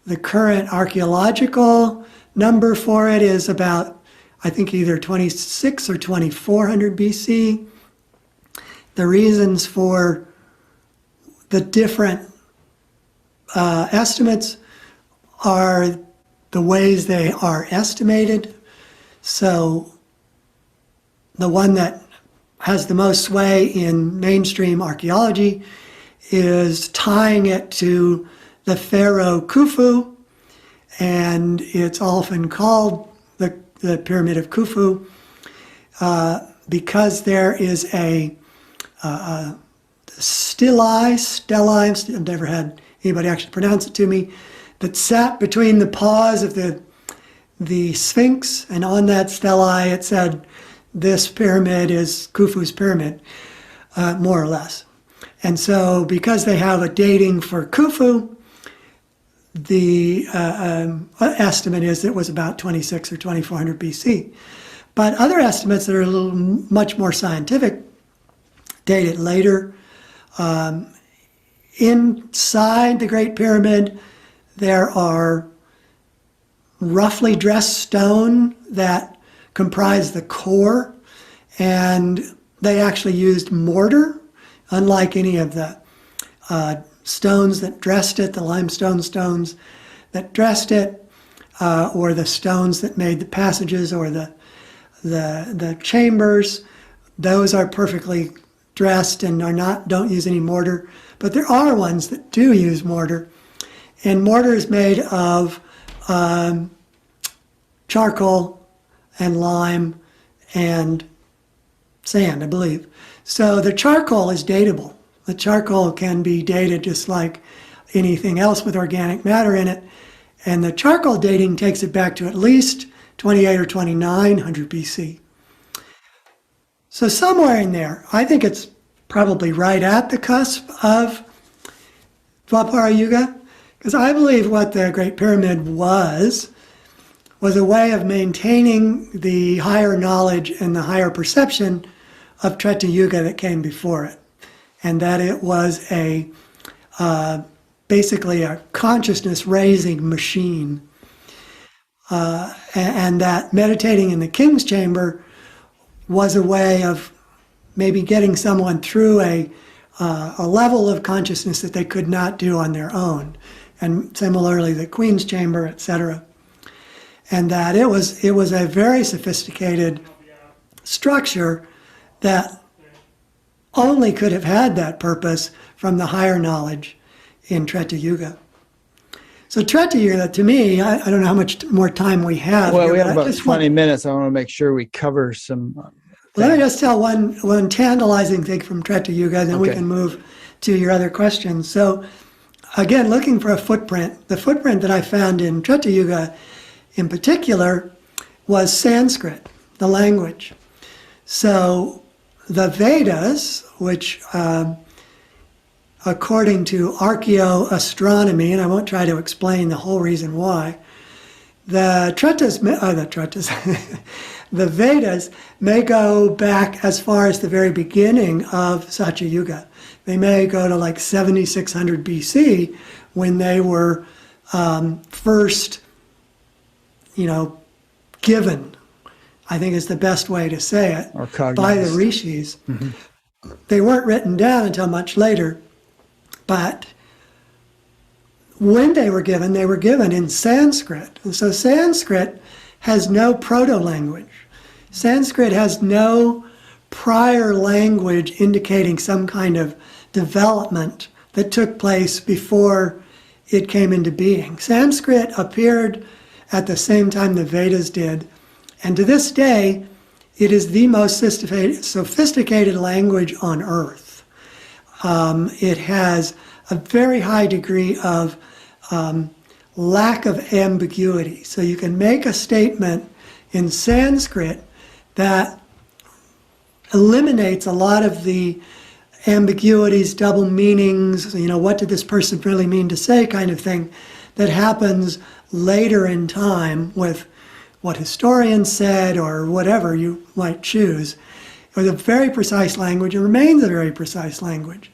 The current archaeological number for it is about, I think, either 26 or 2400 BC. The reasons for the different estimates are the ways they are estimated. So the one that has the most sway in mainstream archaeology is tying it to the pharaoh Khufu, and it's often called the Pyramid of Khufu because there is a stelae, I've never had anybody actually pronounce it to me, that sat between the paws of the Sphinx, and on that stelae it said, this pyramid is Khufu's pyramid, more or less. And so because they have a dating for Khufu, the estimate is it was about 26 or 2400 BC. But other estimates that are a little much more scientific date it later. Inside the Great Pyramid, there are roughly dressed stone that comprise the core, and they actually used mortar, unlike any of the stones that dressed it, the limestone stones that dressed it, or the stones that made the passages or the chambers. Those are perfectly dressed and don't use any mortar. But there are ones that do use mortar, and mortar is made of charcoal and lime and sand, I believe. So the charcoal is datable. The charcoal can be dated just like anything else with organic matter in it. And the charcoal dating takes it back to at least 28 or 2900 BC. So somewhere in there, I think it's probably right at the cusp of Dwapara Yuga, because I believe what the Great Pyramid was a way of maintaining the higher knowledge and the higher perception of Treta Yuga that came before it. And that it was basically a consciousness-raising machine. And that meditating in the King's Chamber was a way of maybe getting someone through a level of consciousness that they could not do on their own. And similarly, the Queen's Chamber, etc. And that it was a very sophisticated structure that only could have had that purpose from the higher knowledge in Treta Yuga. So Treta Yuga, to me, I don't know how much more time we have. Well, here, we have but about 20 minutes. I want to make sure we cover some. Let me just tell one tantalizing thing from Treta Yuga, and then we can move to your other questions. So again, looking for a footprint, the footprint that I found in Treta Yuga in particular was Sanskrit, the language. So the Vedas, which according to archaeoastronomy, and I won't try to explain the whole reason why, the Vedas may go back as far as the very beginning of Satya Yuga. They may go to like 7600 BC when they were first, given, I think is the best way to say it, by the rishis. Mm-hmm. They weren't written down until much later, but when they were given in Sanskrit. And so Sanskrit has no proto-language. Sanskrit has no prior language indicating some kind of development that took place before it came into being. Sanskrit appeared at the same time the Vedas did, and to this day, it is the most sophisticated language on earth. It has a very high degree of lack of ambiguity. So you can make a statement in Sanskrit that eliminates a lot of the ambiguities, double meanings, what did this person really mean to say kind of thing that happens later in time with what historians said or whatever you might choose. It was a very precise language. It remains a very precise language.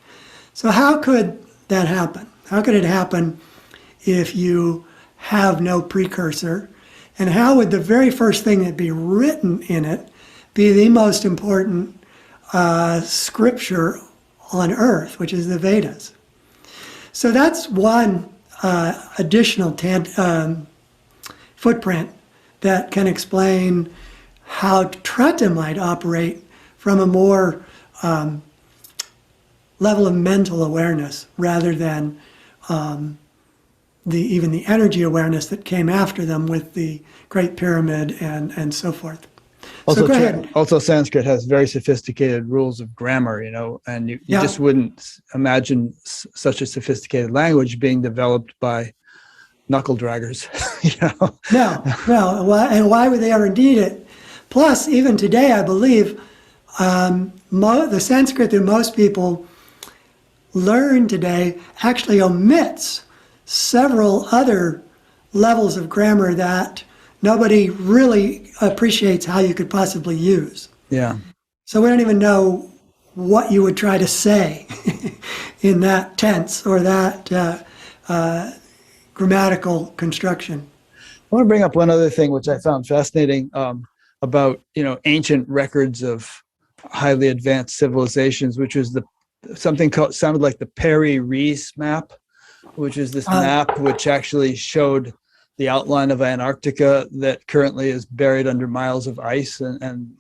So how could that happen? How could it happen if you have no precursor? And how would the very first thing that be written in it be the most important scripture on earth, which is the Vedas? So that's one additional footprint that can explain how Treta might operate from a more level of mental awareness rather than even the energy awareness that came after them with the Great Pyramid and so forth. Also, so go ahead. Also, Sanskrit has very sophisticated rules of grammar, and you just wouldn't imagine such a sophisticated language being developed by knuckle draggers. No. And why would they ever need it? Plus, even today, I believe the Sanskrit that most people learn today actually omits several other levels of grammar that nobody really appreciates how you could possibly use. Yeah. So we don't even know what you would try to say in that tense or that grammatical construction. I want to bring up one other thing which I found fascinating about ancient records of highly advanced civilizations, which was something sounded like the Piri-Reis map, which is this map which actually showed the outline of Antarctica that currently is buried under miles of ice and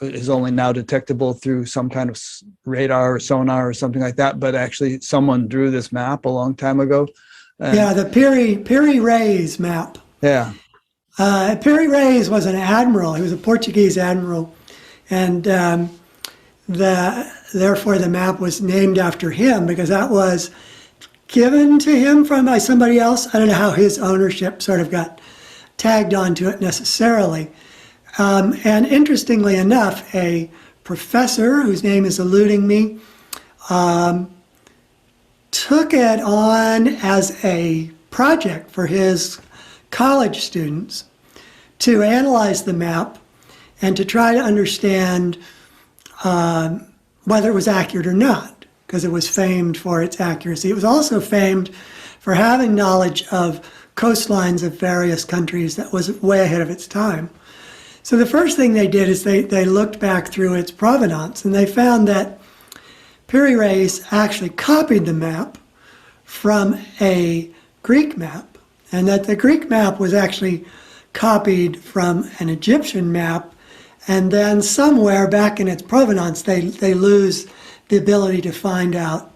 is only now detectable through some kind of radar or sonar or something like that. But actually someone drew this map a long time ago. The Piri-Reis map. Yeah. Piri-Reis was an admiral. He was a Portuguese admiral. And therefore the map was named after him because that was given to him by somebody else. I don't know how his ownership sort of got tagged onto it necessarily. And interestingly enough, a professor whose name is eluding me took it on as a project for his college students to analyze the map and to try to understand whether it was accurate or not, because it was famed for its accuracy. It was also famed for having knowledge of coastlines of various countries that was way ahead of its time. So the first thing they did is they looked back through its provenance, and they found that Piri-Reis actually copied the map from a Greek map, and that the Greek map was actually copied from an Egyptian map, and then somewhere back in its provenance, they lose the ability to find out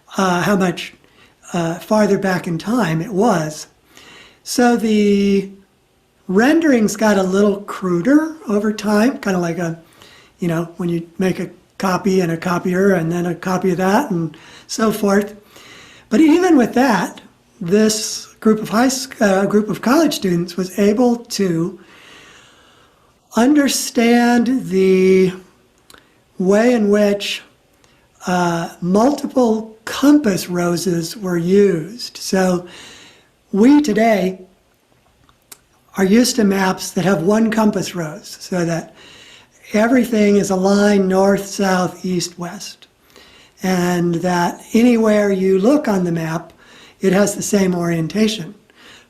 how much farther back in time it was. So the renderings got a little cruder over time, kind of like when you make a copy and a copier and then a copy of that and so forth. But even with that, this group of college students was able to understand the way in which multiple compass roses were used. So we today are used to maps that have one compass rose, so that everything is aligned north, south, east, west. And that anywhere you look on the map, it has the same orientation.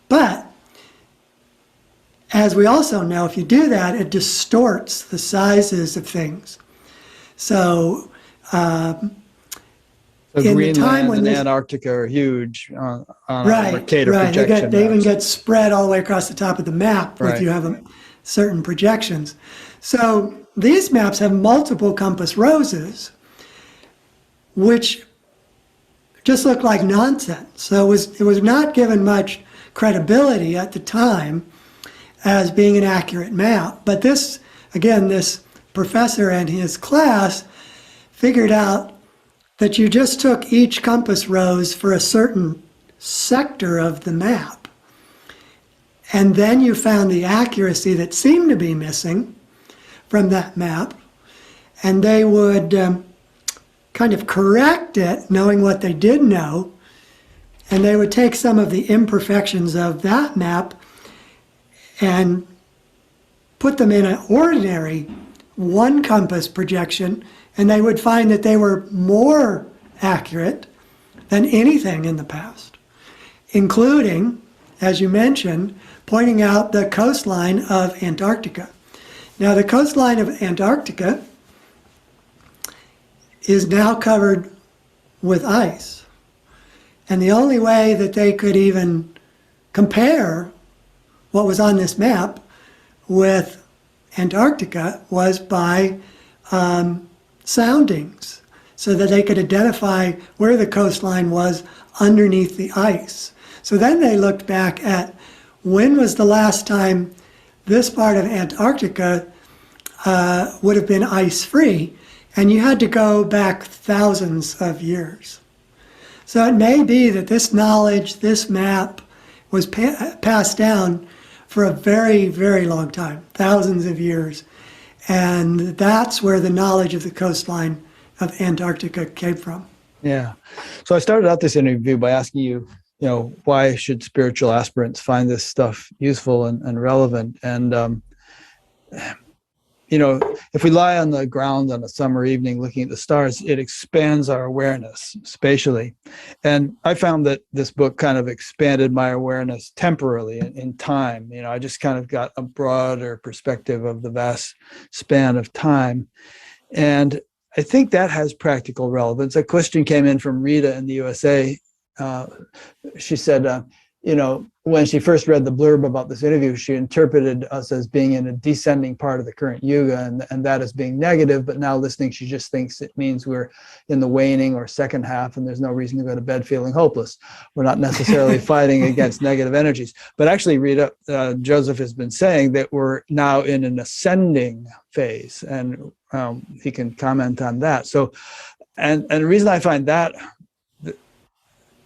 But as we also know, if you do that, it distorts the sizes of things. So in Greenland the time when and Antarctica are huge on right, Mercator right. projection They even maps. get spread all the way across the top of the map Right. if you have certain projections. So these maps have multiple compass roses, which just look like nonsense. So it was not given much credibility at the time as being an accurate map. But this professor and his class figured out that you just took each compass rose for a certain sector of the map. And then you found the accuracy that seemed to be missing from that map. And they would kind of correct it, knowing what they did know. And they would take some of the imperfections of that map and put them in an ordinary one compass projection, and they would find that they were more accurate than anything in the past, including, as you mentioned, pointing out the coastline of Antarctica. Now, the coastline of Antarctica is now covered with ice. And the only way that they could even compare what was on this map with Antarctica was by soundings, so that they could identify where the coastline was underneath the ice. So then they looked back at when was the last time this part of Antarctica would have been ice-free, and you had to go back thousands of years. So it may be that this knowledge, this map, was passed down for a very, very long time, thousands of years. And that's where the knowledge of the coastline of Antarctica came from. Yeah. So I started out this interview by asking you, why should spiritual aspirants find this stuff useful and relevant? And, if we lie on the ground on a summer evening looking at the stars, it expands our awareness spatially. And I found that this book kind of expanded my awareness temporally in time. I just kind of got a broader perspective of the vast span of time. And I think that has practical relevance. A question came in from Rita in the USA. She said, when she first read the blurb about this interview, she interpreted us as being in a descending part of the current yuga, and that as being negative. But now listening, she just thinks it means we're in the waning or second half, and there's no reason to go to bed feeling hopeless. We're not necessarily fighting against negative energies. But actually, Rita, Joseph has been saying that we're now in an ascending phase, and he can comment on that. So, and the reason I find that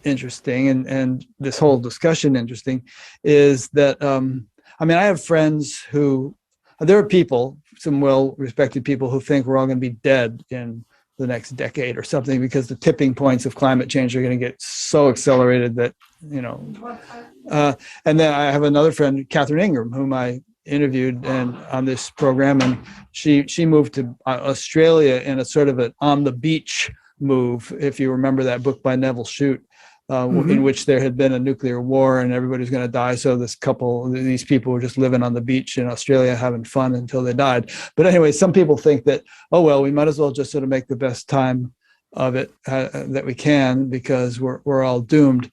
interesting and this whole discussion interesting is that I have friends who, there are people, some well-respected people, who think we're all going to be dead in the next decade or something because the tipping points of climate change are going to get so accelerated that and then I have another friend, Catherine Ingram, whom I interviewed and on this program, and she moved to Australia in a sort of an on the beach move, if you remember that book by Neville Shute. In which there had been a nuclear war and everybody was going to die. So these people were just living on the beach in Australia having fun until they died. But anyway, some people think that, we might as well just sort of make the best time of it that we can because we're all doomed.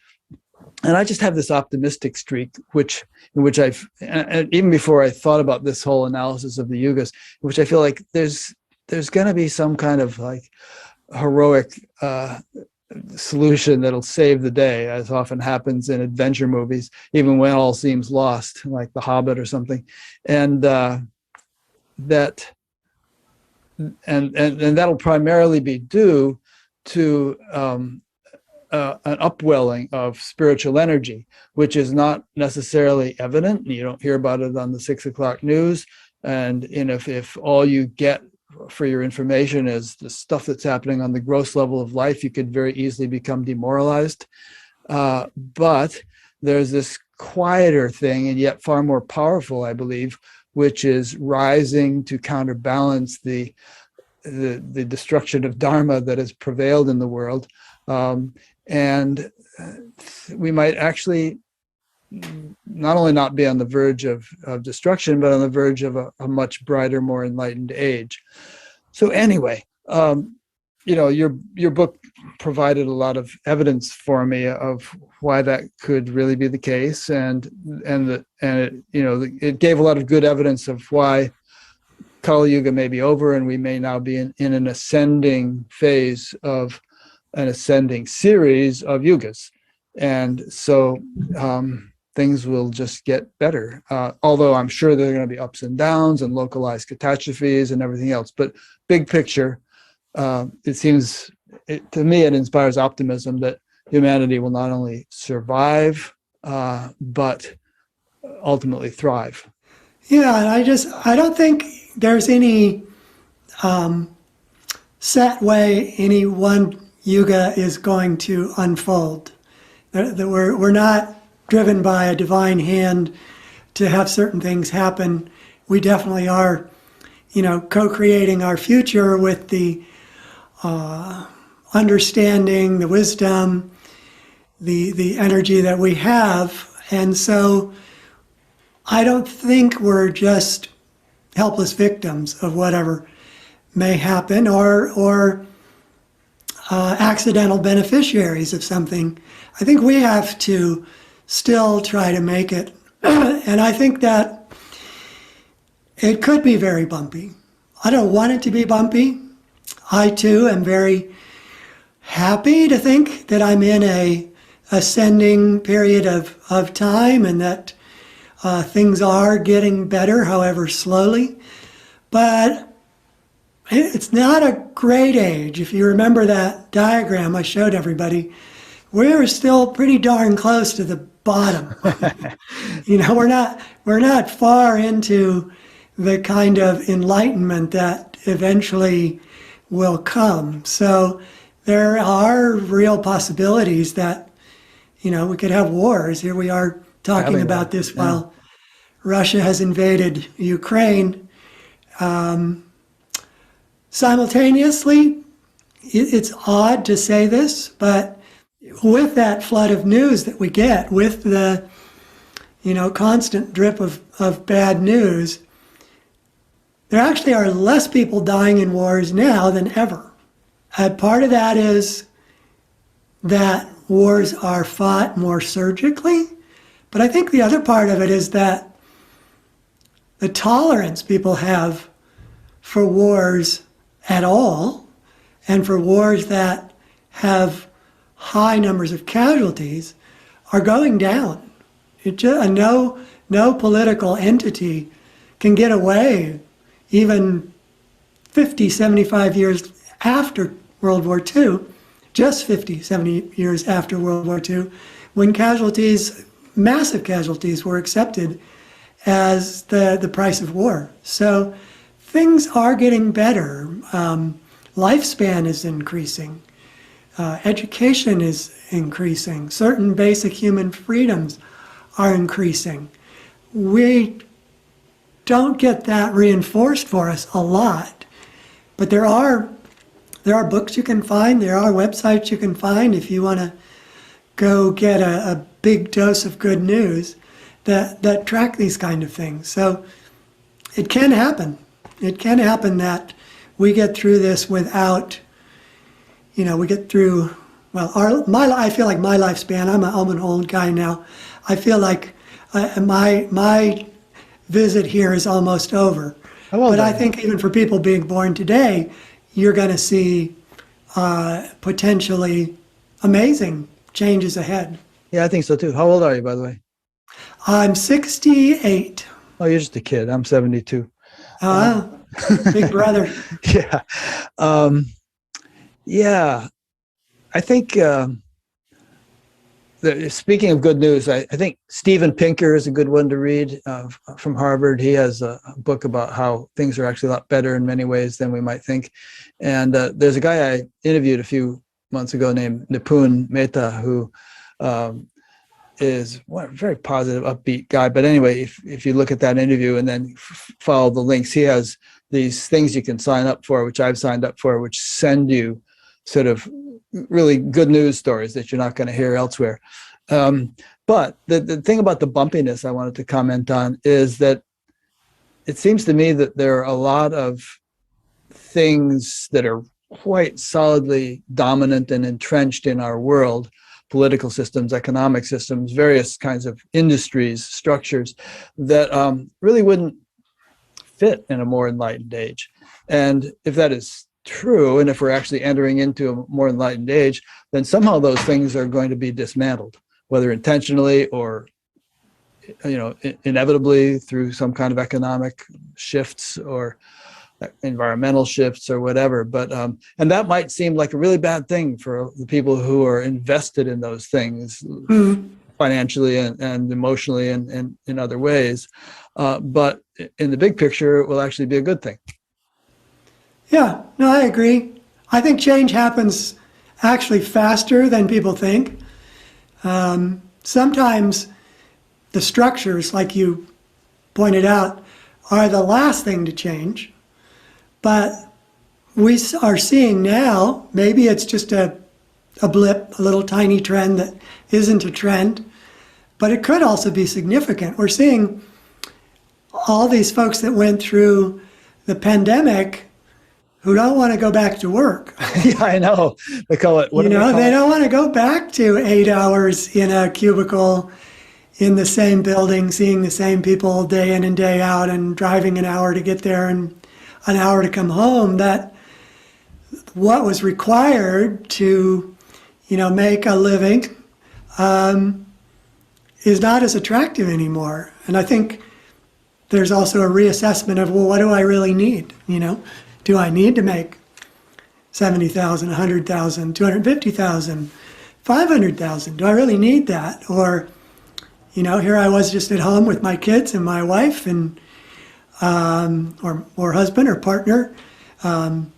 And I just have this optimistic streak, in which I've, and even before I thought about this whole analysis of the yugas, which I feel like there's going to be some kind of like heroic solution that'll save the day, as often happens in adventure movies, even when all seems lost, like The Hobbit or something, and that'll primarily be due to an upwelling of spiritual energy, which is not necessarily evident. You don't hear about it on the 6 o'clock news, and if all you get for your information is the stuff that's happening on the gross level of life, you could very easily become demoralized. But there's this quieter thing, and yet far more powerful, I believe, which is rising to counterbalance the destruction of Dharma that has prevailed in the world. And we might actually not only not be on the verge of destruction, but on the verge of a much brighter, more enlightened age. So anyway, your book provided a lot of evidence for me of why that could really be the case, and it gave a lot of good evidence of why Kali Yuga may be over, and we may now be in an ascending phase of an ascending series of yugas, and so things will just get better. Although I'm sure there are going to be ups and downs and localized catastrophes and everything else. But big picture, to me, it inspires optimism that humanity will not only survive, but ultimately thrive. Yeah, and I don't think there's any set way any one yuga is going to unfold. That we're not driven by a divine hand to have certain things happen. We definitely are, co-creating our future with the understanding, the wisdom, the energy that we have. And so I don't think we're just helpless victims of whatever may happen, or accidental beneficiaries of something. I think we have to still try to make it. And I think that it could be very bumpy. I don't want it to be bumpy. I too am very happy to think that I'm in a ascending period of time and that things are getting better, however slowly. But it's not a great age. If you remember that diagram I showed everybody, we're still pretty darn close to the bottom. We're not far into the kind of enlightenment that eventually will come. So there are real possibilities that, we could have wars. Here we are talking about this while Russia has invaded Ukraine. Simultaneously, it's odd to say this, but with that flood of news that we get, with the constant drip of bad news, there actually are less people dying in wars now than ever. And part of that is that wars are fought more surgically, but I think the other part of it is that the tolerance people have for wars at all, and for wars that have high numbers of casualties, are going down. No political entity can get away even 50, 75 years after World War II, just 50, 70 years after World War II, when massive casualties were accepted as the price of war. So things are getting better. Lifespan is increasing. Education is increasing. Certain basic human freedoms are increasing. We don't get that reinforced for us a lot, but there are books you can find, there are websites you can find if you want to go get a big dose of good news that track these kind of things. So it can happen. It can happen that we get through this without, we get through, I feel like my lifespan, I'm an old guy now. I feel like my visit here is almost over. But I think even for people being born today, you're going to see potentially amazing changes ahead. Yeah, I think so too. How old are you, by the way? I'm 68. Oh, you're just a kid. I'm 72. Big brother. Yeah. Yeah. I think, speaking of good news, I think Steven Pinker is a good one to read from Harvard. He has a book about how things are actually a lot better in many ways than we might think. And there's a guy I interviewed a few months ago named Nipun Mehta, who is a very positive, upbeat guy. But anyway, if you look at that interview and then follow the links, he has these things you can sign up for, which I've signed up for, which send you sort of really good news stories that you're not going to hear elsewhere. But the thing about the bumpiness I wanted to comment on is that it seems to me that there are a lot of things that are quite solidly dominant and entrenched in our world, political systems, economic systems, various kinds of industries, structures that really wouldn't fit in a more enlightened age. And if that is true, and if we're actually entering into a more enlightened age, then somehow those things are going to be dismantled, whether intentionally or inevitably through some kind of economic shifts or environmental shifts or whatever. But and that might seem like a really bad thing for the people who are invested in those things financially and emotionally and in other ways. But in the big picture, it will actually be a good thing. Yeah, no, I agree. I think change happens actually faster than people think. Sometimes the structures, like you pointed out, are the last thing to change. But we are seeing now, maybe it's just a blip, a little tiny trend that isn't a trend, but it could also be significant. We're seeing all these folks that went through the pandemic who don't want to go back to work. Yeah, I know. They call it, what You do they know, call they it? don't want to go back to 8 hours in a cubicle in the same building, seeing the same people day in and day out, and driving an hour to get there and an hour to come home. That what was required to, make a living is not as attractive anymore. And I think there's also a reassessment of, well, what do I really need? Do I need to make 70,000, 100,000, 250,000, 500,000? Do I really need that? Or, here I was just at home with my kids and my wife and or husband or partner, and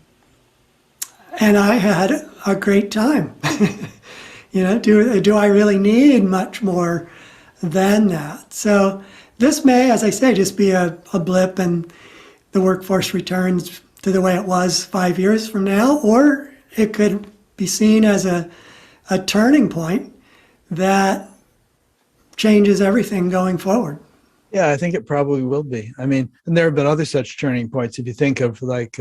I had a great time. Do I really need much more than that? So this may, as I say, just be a blip, and the workforce returns to the way it was 5 years from now, or it could be seen as a turning point that changes everything going forward. Yeah, I think it probably will be. I mean, and there have been other such turning points. If you think of like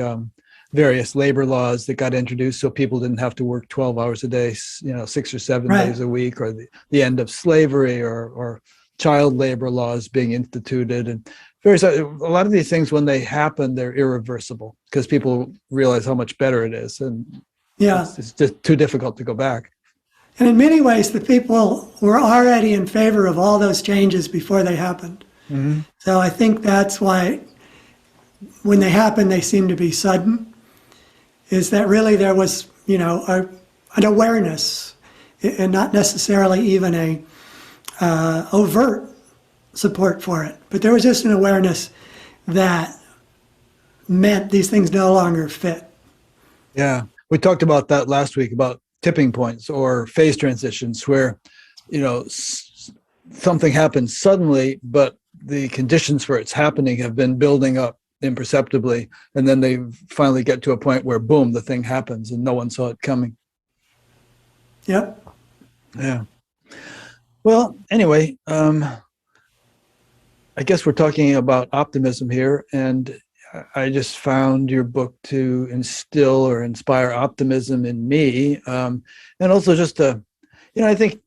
various labor laws that got introduced so people didn't have to work 12 hours a day, 6 or 7 Right. days a week, or the end of slavery, or child labor laws being instituted. And a lot of these things, when they happen, they're irreversible because people realize how much better it is. And Yeah. it's just too difficult to go back. And in many ways, the people were already in favor of all those changes before they happened. Mm-hmm. So I think that's why when they happen, they seem to be sudden, is that really there was, an awareness, and not necessarily even a overt support for it, but there was just an awareness that meant these things no longer fit. Yeah, we talked about that last week about tipping points or phase transitions where, something happens suddenly, but the conditions for its happening have been building up imperceptibly, and then they finally get to a point where, boom, the thing happens and no one saw it coming. Yep. Yeah. Well, anyway, I guess we're talking about optimism here, and I just found your book to instill or inspire optimism in me, and also just to, I think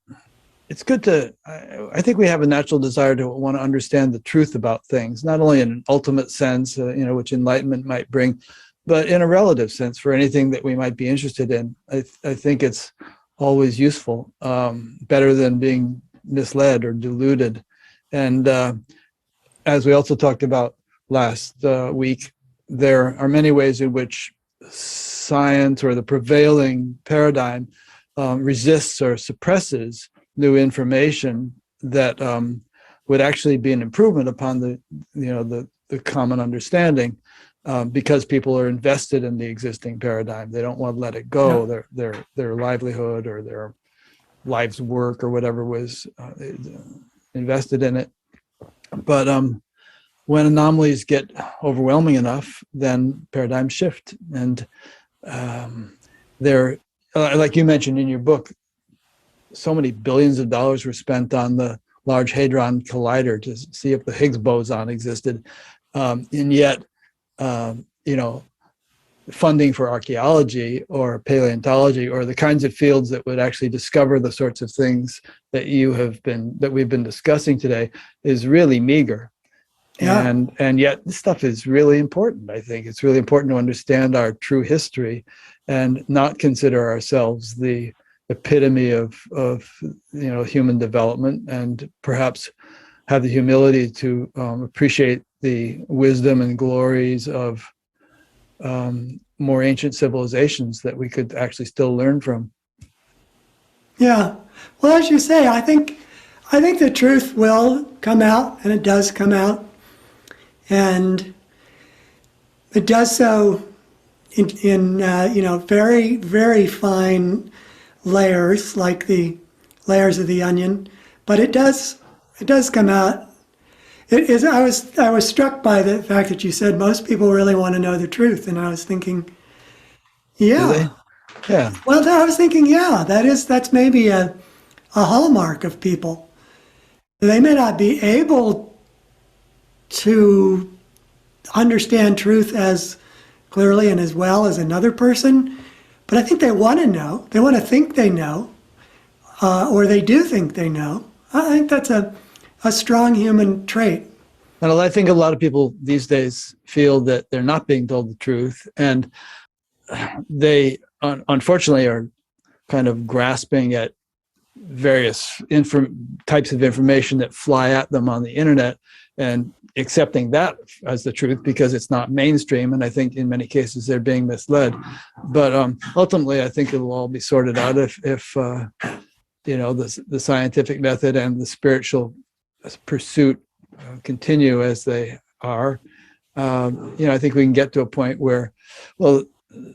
it's good to. I think we have a natural desire to want to understand the truth about things, not only in an ultimate sense, which enlightenment might bring, but in a relative sense for anything that we might be interested in. I think it's always useful, better than being misled or deluded. And as we also talked about last week, there are many ways in which science or the prevailing paradigm resists or suppresses new information that would actually be an improvement upon the common understanding, because people are invested in the existing paradigm. They don't want to let it go. Yeah. Their livelihood or their life's work or whatever was invested in it. But when anomalies get overwhelming enough, then paradigms shift. And they're, like you mentioned in your book, so many billions of dollars were spent on the Large Hadron Collider to see if the Higgs boson existed. And yet, funding for archaeology or paleontology or the kinds of fields that would actually discover the sorts of things that we've been discussing today is really meager. Yeah. And yet this stuff is really important. I think it's really important to understand our true history and not consider ourselves the epitome of human development, and perhaps have the humility to appreciate the wisdom and glories of more ancient civilizations that we could actually still learn from. Yeah. Well, as you say, I think the truth will come out, and it does come out, and it does so in very, very fine layers, like the layers of the onion, but it does come out. It is. I was struck by the fact that you said most people really want to know the truth, and I was thinking, yeah, Really? Yeah. Well, I was thinking, yeah, that's maybe a hallmark of people. They may not be able to understand truth as clearly and as well as another person, but I think they want to know. They want to think they know, or they do think they know. I think that's a strong human trait. And I think a lot of people these days feel that they're not being told the truth, and they unfortunately are kind of grasping at various types of information that fly at them on the internet and accepting that as the truth because it's not mainstream. And I think in many cases they're being misled. But ultimately, I think it will all be sorted out if the scientific method and the spiritual pursuit continue as they are. I think we can get to a point where, well,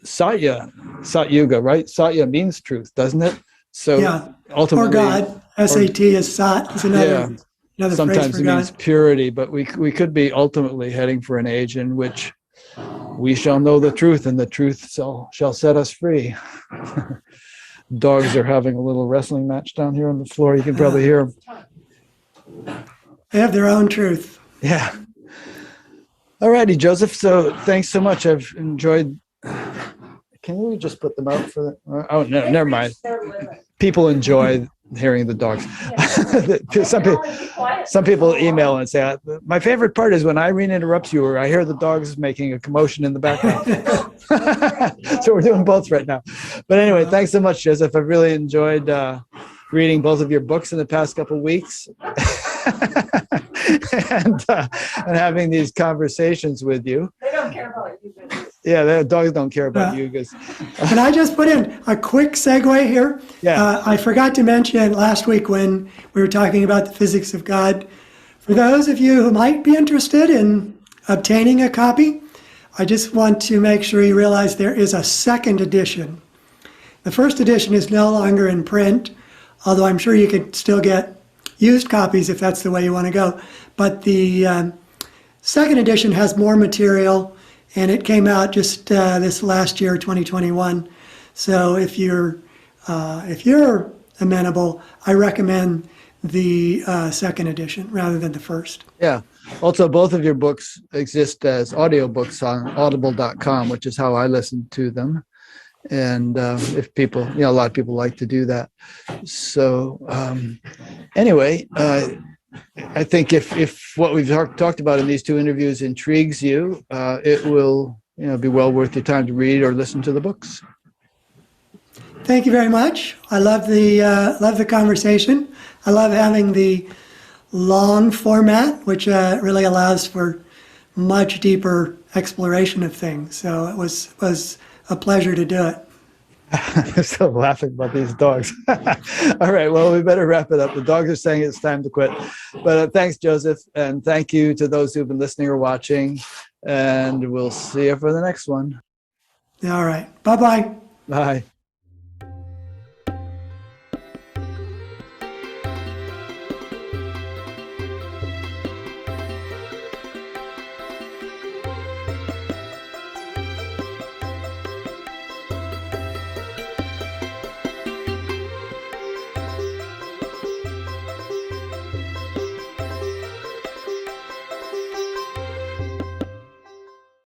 Satyuga, right? Satya means truth, doesn't it? So yeah. Ultimately, or God, SAT is Sat, is another sometimes phrase for it God. means purity, but we could be ultimately heading for an age in which we shall know the truth, and the truth shall set us free. Dogs are having a little wrestling match down here on the floor. You can probably hear them. They have their own truth. Yeah. All righty, Joseph. So thanks so much. I've enjoyed. Can we just put them out for the? Oh, no, never mind. People enjoy hearing the dogs. Some people email and say, my favorite part is when Irene interrupts you or I hear the dogs making a commotion in the background. So we're doing both right now. But anyway, thanks so much, Joseph. I've really enjoyed reading both of your books in the past couple of weeks. and having these conversations with you. They don't care about you guys. Yeah, the dogs don't care about you guys. Can I just put in a quick segue here? Yeah. I forgot to mention last week when we were talking about the physics of God. For those of you who might be interested in obtaining a copy, I just want to make sure you realize there is a second edition. The first edition is no longer in print, although I'm sure you could still get used copies if that's the way you want to go. But the second edition has more material, and it came out just this last year, 2021. So if you're amenable, I recommend the second edition rather than the first. Yeah. Also, both of your books exist as audiobooks on audible.com, which is how I listen to them. And if people, a lot of people like to do that. So anyway, I think if what we've talked about in these two interviews intrigues you, it will be well worth your time to read or listen to the books. Thank you very much. I love the conversation. I love having the long format, which really allows for much deeper exploration of things. So it was a pleasure to do it. I'm still laughing about these dogs. All right, well, we better wrap it up. The dogs are saying it's time to quit. But thanks, Joseph, and thank you to those who've been listening or watching, and we'll see you for the next one. All right. Bye-bye. Bye.